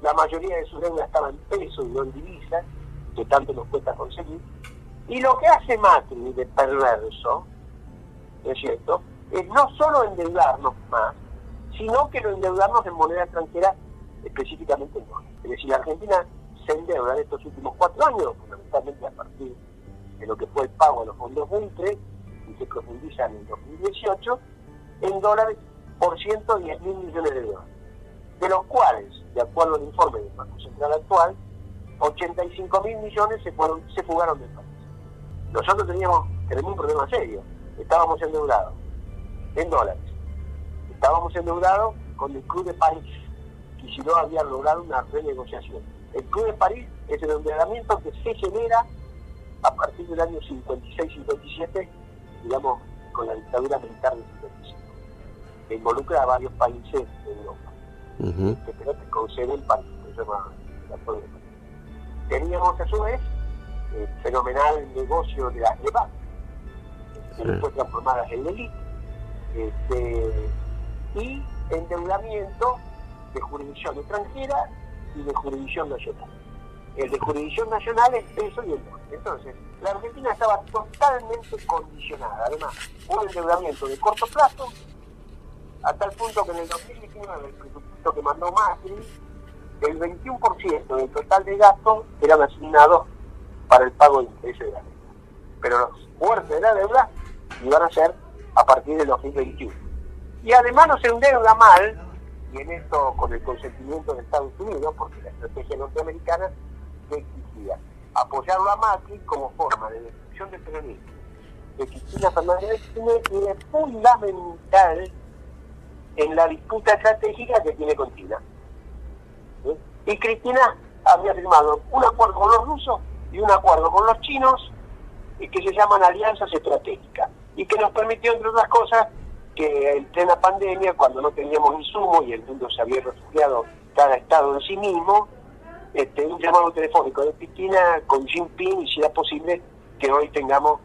la mayoría de sus deudas estaban en pesos y no en divisas, que tanto nos cuesta conseguir, y lo que hace Macri de perverso, ¿no es cierto?, es no solo endeudarnos más, sino que lo endeudarnos en moneda extranjera, específicamente en dólares. Es decir, la Argentina se endeuda en estos últimos 4 años, fundamentalmente a partir de lo que fue el pago de los fondos buitres, y se profundiza en el 2018, en dólares por 110.000 millones de dólares, de los cuales, de acuerdo al informe del Banco Central actual, 85.000 millones se fugaron del país. Nosotros tenemos un problema serio. Estábamos endeudados en dólares, estábamos endeudados con el Club de París, Kicillof había logrado una renegociación. El Club de París es el endeudamiento que se genera a partir del año 56-57, digamos, con la dictadura militar del 55, que involucra a varios países de Europa, pero que concede el París, que se llama el Acuerdo de París. Teníamos a su vez el fenomenal negocio de las LEVAC, que después transformadas en LELIC, y endeudamiento de jurisdicción extranjera y de jurisdicción nacional. El de jurisdicción nacional es peso y el dólar. Entonces, la Argentina estaba totalmente condicionada. Además, un endeudamiento de corto plazo, a tal punto que en el 2019, el presupuesto que mandó Macri, el 21% del total de gastos eran asignados para el pago de intereses de la deuda. Pero los fuertes de la deuda iban a ser a partir del 2021. Y además no se endeuda mal, y en esto con el consentimiento de Estados Unidos, porque la estrategia norteamericana exigía apoyarlo a Macri como forma de destrucción del peronismo de Cristina Fernández de Kirchner, y es fundamental en la disputa estratégica que tiene con China. ¿Sí? Y Cristina había firmado un acuerdo con los rusos y un acuerdo con los chinos, que se llaman alianzas estratégicas, y que nos permitió, entre otras cosas, que en plena pandemia, cuando no teníamos insumos y el mundo se había refugiado cada estado en sí mismo, un llamado telefónico de Cristina con Jinping y si era posible que hoy tengamos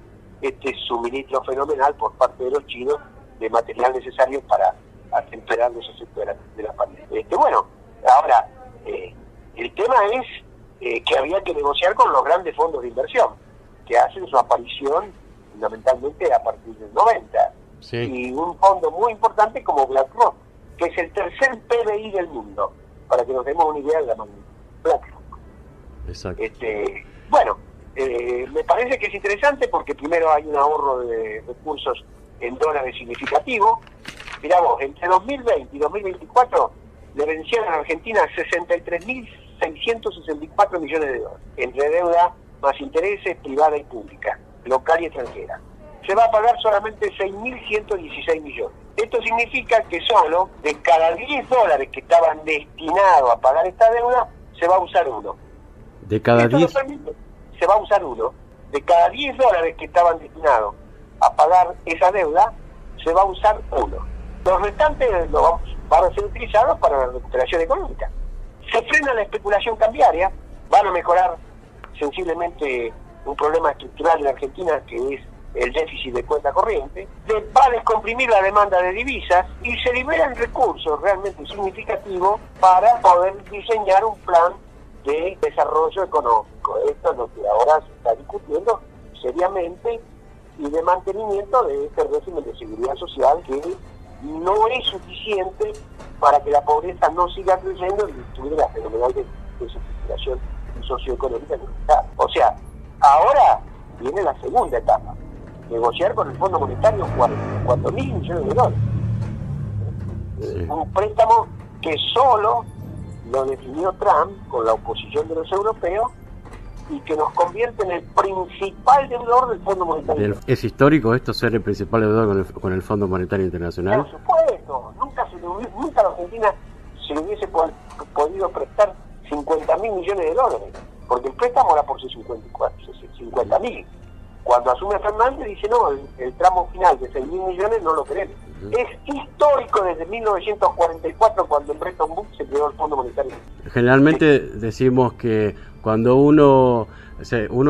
suministro fenomenal por parte de los chinos de material necesario para atemperar los efectos de la pandemia. Bueno, ahora, el tema es que había que negociar con los grandes fondos de inversión, que hacen su aparición fundamentalmente a partir del 90. Sí. Y un fondo muy importante como BlackRock, que es el tercer PBI del mundo, para que nos demos una idea de la magnitud. BlackRock. Exacto. Bueno, me parece que es interesante porque primero hay un ahorro de recursos en dólares significativo. Mirá vos, entre 2020 y 2024 le vencieron a Argentina 63.664 millones de dólares, entre deuda más intereses privada y pública, local y extranjera. Se va a pagar solamente 6.116 millones. Esto significa que solo de cada 10 dólares que estaban destinados a pagar esta deuda, se va a usar uno. De cada 10... Se va a usar uno. De cada 10 dólares que estaban destinados a pagar esa deuda, se va a usar uno. Los restantes van a ser utilizados para la recuperación económica. Se frena la especulación cambiaria, van a mejorar sensiblemente un problema estructural en Argentina que es el déficit de cuenta corriente, va a descomprimir la demanda de divisas y se liberan recursos realmente significativos para poder diseñar un plan de desarrollo económico. Esto es lo que ahora se está discutiendo seriamente y de mantenimiento de este régimen de seguridad social que no es suficiente para que la pobreza no siga creciendo en virtud de la fenomenal desequilibración socioeconómica que está. O sea, ahora viene la segunda etapa, negociar con el Fondo Monetario 4.000 millones de dólares. Sí. Un préstamo que solo lo definió Trump con la oposición de los europeos y que nos convierte en el principal deudor del Fondo Monetario. ¿Es histórico esto, ser el principal deudor con el Fondo Monetario Internacional? Por supuesto, nunca a la Argentina se le hubiese podido prestar 50.000 millones de dólares, porque el préstamo era por 50.000. Cuando asume Fernández dice no, el tramo final de 6.000 millones no lo queremos. Es histórico desde 1944 cuando en Bretton Woods se creó el Fondo Monetario. Generalmente decimos que cuando uno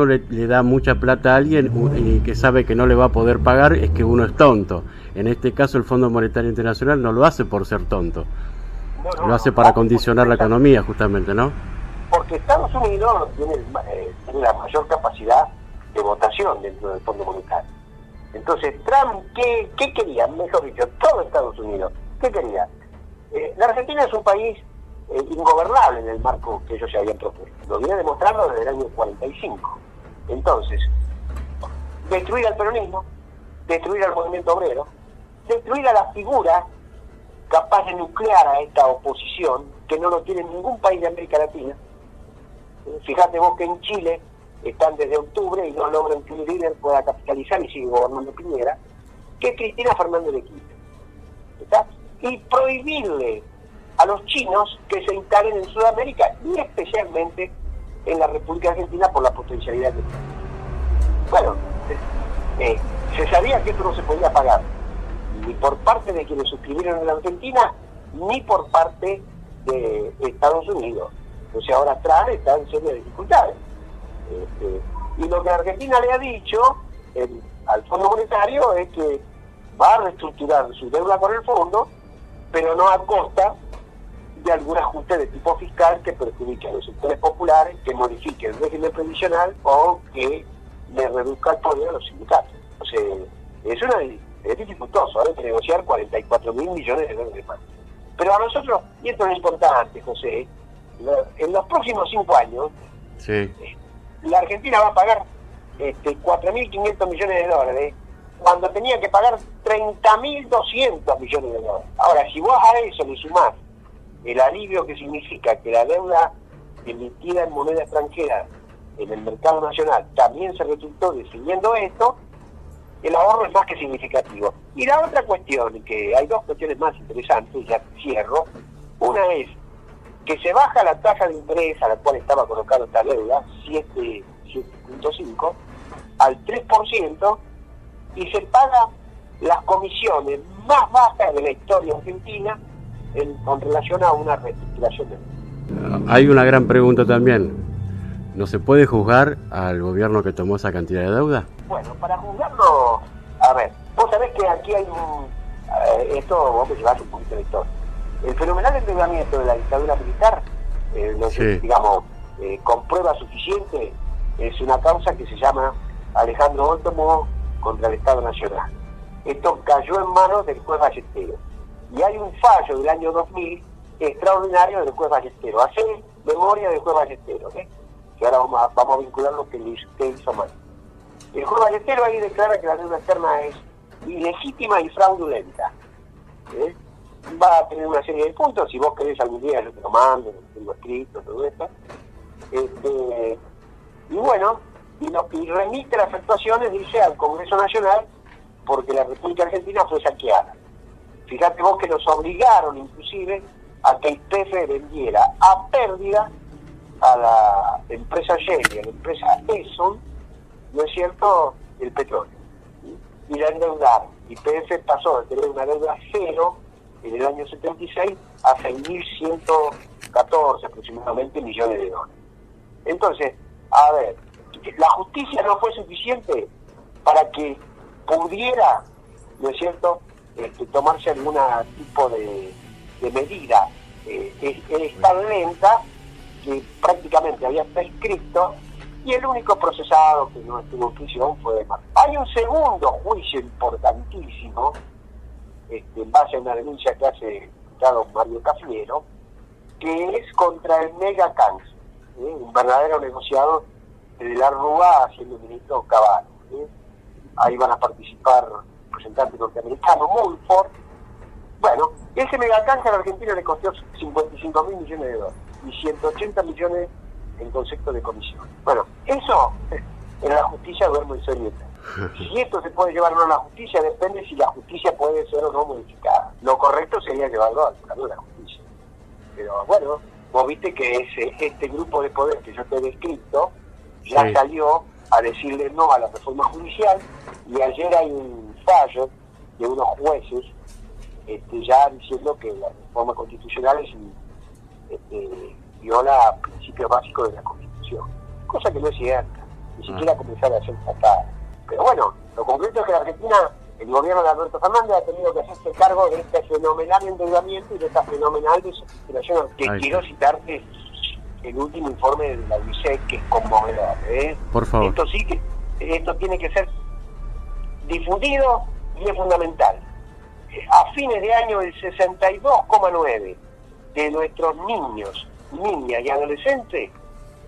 le da mucha plata a alguien y que sabe que no le va a poder pagar, es que uno es tonto. En este caso el Fondo Monetario Internacional no lo hace por ser tonto, lo hace para condicionar la economía justamente, ¿no? Porque Estados Unidos tiene la mayor capacidad de votación dentro del Fondo Monetario. Entonces, Trump, ¿qué quería? Mejor dicho, todo Estados Unidos, ¿qué quería? La Argentina es un país ingobernable en el marco que ellos se habían propuesto. Lo viene demostrando desde el año 45. Entonces, destruir al peronismo, destruir al movimiento obrero, destruir a la figura capaz de nuclear a esta oposición, que no lo tiene ningún país de América Latina. Fíjate vos que en Chile están desde octubre y no logran que un líder pueda capitalizar y sigue gobernando Piñera, que Cristina Fernández de Kirchner. ¿Está? Y prohibirle a los chinos que se instalen en Sudamérica y especialmente en la República Argentina por la potencialidad que tiene. Bueno, se sabía que esto no se podía pagar, ni por parte de quienes suscribieron en la Argentina, ni por parte de Estados Unidos. Entonces ahora Trump está en serias dificultades. Y lo que Argentina le ha dicho al Fondo Monetario es que va a reestructurar su deuda con el fondo, pero no a costa de algún ajuste de tipo fiscal que perjudique a los sectores populares, que modifique el régimen previsional o que le reduzca el poder a los sindicatos. O sea, es dificultoso, hay que negociar 44.000 millones de dólares más. Pero a nosotros, y esto es importante, José, en los próximos 5 años, sí, la Argentina va a pagar 4.500 millones de dólares cuando tenía que pagar 30.200 millones de dólares. Ahora, si vos a eso le sumás el alivio que significa que la deuda emitida en moneda extranjera en el mercado nacional también se reestructuró definiendo esto, el ahorro es más que significativo. Y la otra cuestión, que hay dos cuestiones más interesantes, ya cierro. Una es que se baja la tasa de interés a la cual estaba colocada esta deuda, 7.5, al 3%, y se pagan las comisiones más bajas de la historia argentina con relación a una reestructuración de deuda. Hay una gran pregunta también. ¿No se puede juzgar al gobierno que tomó esa cantidad de deuda? Bueno, para juzgarlo, a ver, vos sabés que aquí hay esto vos me llevás un poquito de historia. El fenomenal endeudamiento de la dictadura militar, digamos, con prueba suficiente, es una causa que se llama Alejandro Oltomo contra el Estado Nacional. Esto cayó en manos del juez Ballesteros. Y hay un fallo del año 2000 extraordinario del juez Ballesteros. Hacer memoria del juez Ballesteros, que ahora vamos a vincular lo que hizo mal. El juez Ballesteros ahí declara que la deuda externa es ilegítima y fraudulenta. Va a tener una serie de puntos, si vos querés algún día yo te lo mando, lo tengo escrito, todo esto. Y bueno, y remite las actuaciones, dice, al Congreso Nacional, porque la República Argentina fue saqueada. Fíjate vos que nos obligaron inclusive a que YPF vendiera a pérdida a la empresa Shell y a la empresa Exxon, ¿no es cierto?, el petróleo. Y la endeudaron. YPF pasó de tener una deuda cero en el año 76 a 6.114 aproximadamente millones de dólares. Entonces, a ver, la justicia no fue suficiente para que pudiera, ¿no es cierto?, tomarse algún tipo de medida. Es tan lenta que prácticamente había prescripto y el único procesado que no estuvo en prisión fue de Marcos. Hay un segundo juicio importantísimo, en base a una denuncia que hace el diputado Mario Cafiero, que es contra el Mega Cáncer, un verdadero negociador de la Rúa siendo ministro Cavallo. Ahí van a participar representantes norteamericanos, Mulford. Bueno, ese megacáncer a Argentina le costó 55.000 millones de dólares y 180 millones en concepto de comisión. Bueno, eso en la justicia duerme el sueño. Si esto se puede llevar o no a la justicia, depende si la justicia puede ser o no modificada. Lo correcto sería llevarlo al juzgado de la justicia. Pero bueno, vos viste que este grupo de poder que yo te he descrito ya salió a decirle no a la reforma judicial, y ayer hay un fallo de unos jueces ya diciendo que la reforma constitucional viola principios básicos de la Constitución, cosa que no es cierta, ni siquiera comenzar a ser tratada. Pero bueno, lo concreto es que en Argentina el gobierno de Alberto Fernández ha tenido que hacerse cargo de este fenomenal endeudamiento y de esta fenomenal desestructuración. Que quiero citarte el último informe de la UICEC, que es conmovedor. Por favor. Esto tiene que ser difundido y es fundamental. A fines de año, el 62,9% de nuestros niños, niñas y adolescentes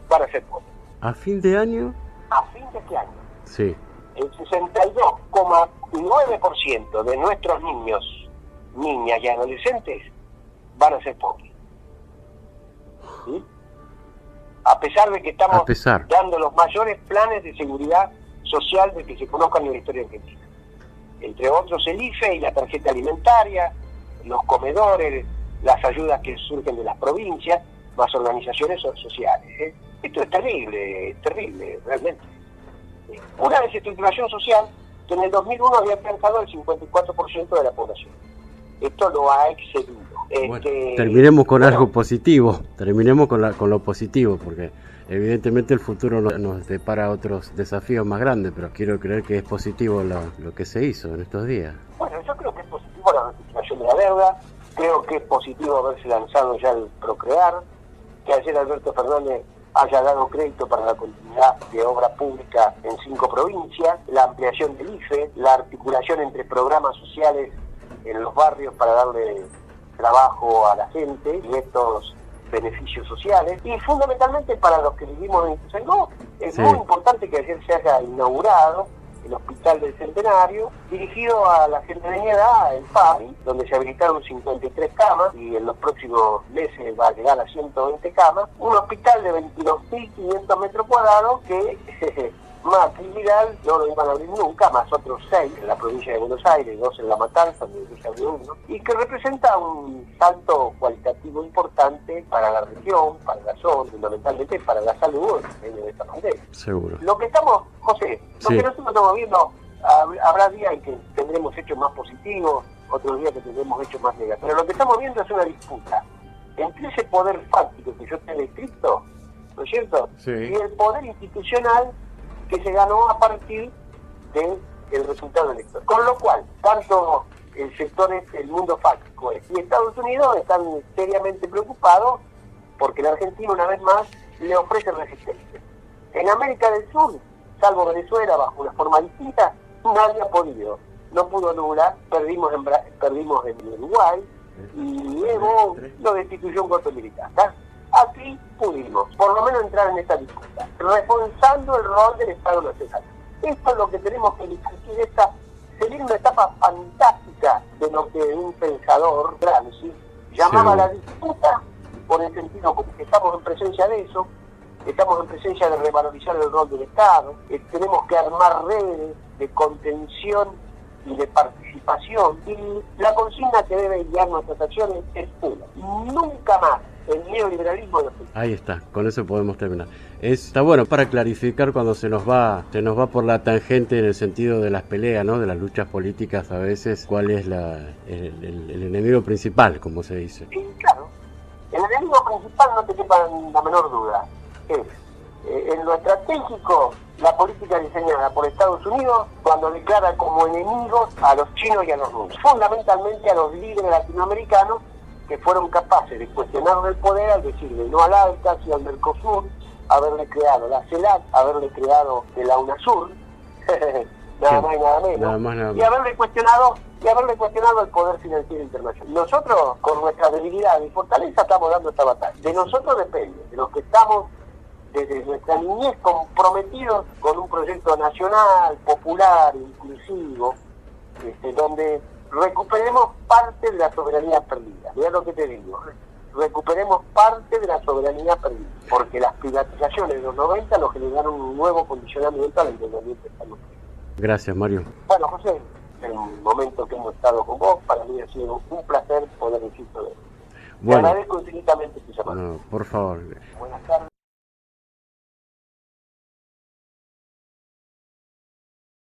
van a ser pobres. ¿A fin de año? A fin de este año. Sí. El 62,9% de nuestros niños, niñas y adolescentes van a ser pobres. ¿Sí? A pesar de que estamos dando los mayores planes de seguridad social de que se conozcan en la historia argentina. Entre otros el IFE y la tarjeta alimentaria, los comedores, las ayudas que surgen de las provincias, más organizaciones sociales. Esto es terrible, realmente. Una desestructuración social que en el 2001 había alcanzado el 54% de la población. Esto lo ha excedido. Bueno, terminemos con algo positivo, terminemos con lo positivo, porque evidentemente el futuro nos depara otros desafíos más grandes, pero quiero creer que es positivo lo que se hizo en estos días. Bueno, yo creo que es positivo la reestructuración de la deuda, creo que es positivo haberse lanzado ya el Procrear, que ayer Alberto Fernández haya dado crédito para la continuidad de obra pública en 5 provincias, la ampliación del IFE, la articulación entre programas sociales en los barrios para darle trabajo a la gente y estos beneficios sociales, y fundamentalmente para los que vivimos en Ituzaingó, es muy importante que ayer se haya inaugurado el Hospital del Centenario, dirigido a la gente de mi edad, el PAMI, donde se habilitaron 53 camas y en los próximos meses va a llegar a 120 camas, un hospital de 22.500 metros cuadrados que Macri y Vidal no lo iban a abrir nunca, más otros 6 en la provincia de Buenos Aires, 2 en La Matanza, donde se abrió uno, y que representa un salto cualitativo importante para la región, para la zona, fundamentalmente para la salud en medio de esta pandemia. Seguro. Lo que estamos, José, lo que nosotros estamos viendo, habrá días en que tendremos hechos más positivos, otros días que tendremos hechos más negativos. Pero lo que estamos viendo es una disputa entre ese poder fáctico que yo te he descrito, ¿no es cierto? Sí. Y el poder institucional que se ganó a partir del resultado electoral. Con lo cual, tanto el sector, el mundo fáctico y Estados Unidos están seriamente preocupados porque la Argentina, una vez más, le ofrece resistencia. En América del Sur, salvo Venezuela, bajo una forma distinta, nadie ha podido. No pudo anular, perdimos en Uruguay, y Evo lo destituyó un golpe militar. Así pudimos, por lo menos, entrar en esta disputa, reforzando el rol del Estado Nacional. Esto es lo que tenemos que discutir, sería una etapa fantástica de lo que un pensador, Gramsci, llamaba la disputa, por el sentido que estamos en presencia de eso, estamos en presencia de revalorizar el rol del Estado, tenemos que armar redes de contención y de participación, y la consigna que debe guiar nuestras acciones es una: nunca más el neoliberalismo de los países. Ahí está, con eso podemos terminar. Está bueno para clarificar cuando se nos va por la tangente en el sentido de las peleas, ¿no? De las luchas políticas a veces, cuál es el enemigo principal, como se dice. Sí, claro. El enemigo principal, no te quepa la menor duda, es en lo estratégico, la política diseñada por Estados Unidos cuando declara como enemigos a los chinos y a los rusos, fundamentalmente a los líderes latinoamericanos que fueron capaces de cuestionar el poder al decirle no al ALCA y al Mercosur, haberle creado la CELAC, haberle creado la UNASUR, nada más y nada menos, y haberle cuestionado el poder financiero internacional. Nosotros, con nuestra debilidad y fortaleza, estamos dando esta batalla. De nosotros depende, de los que estamos desde nuestra niñez comprometidos con un proyecto nacional, popular, inclusivo, donde recuperemos parte de la soberanía perdida. Mirá lo que te digo, recuperemos parte de la soberanía perdida, porque las privatizaciones de los 90 nos generaron un nuevo condicionamiento al endeudamiento español. Gracias, Mario. Bueno, José, el momento que hemos estado con vos, para mí ha sido un placer poder decir todo esto. Te agradezco infinitamente tu llamada. No, por favor. Buenas tardes.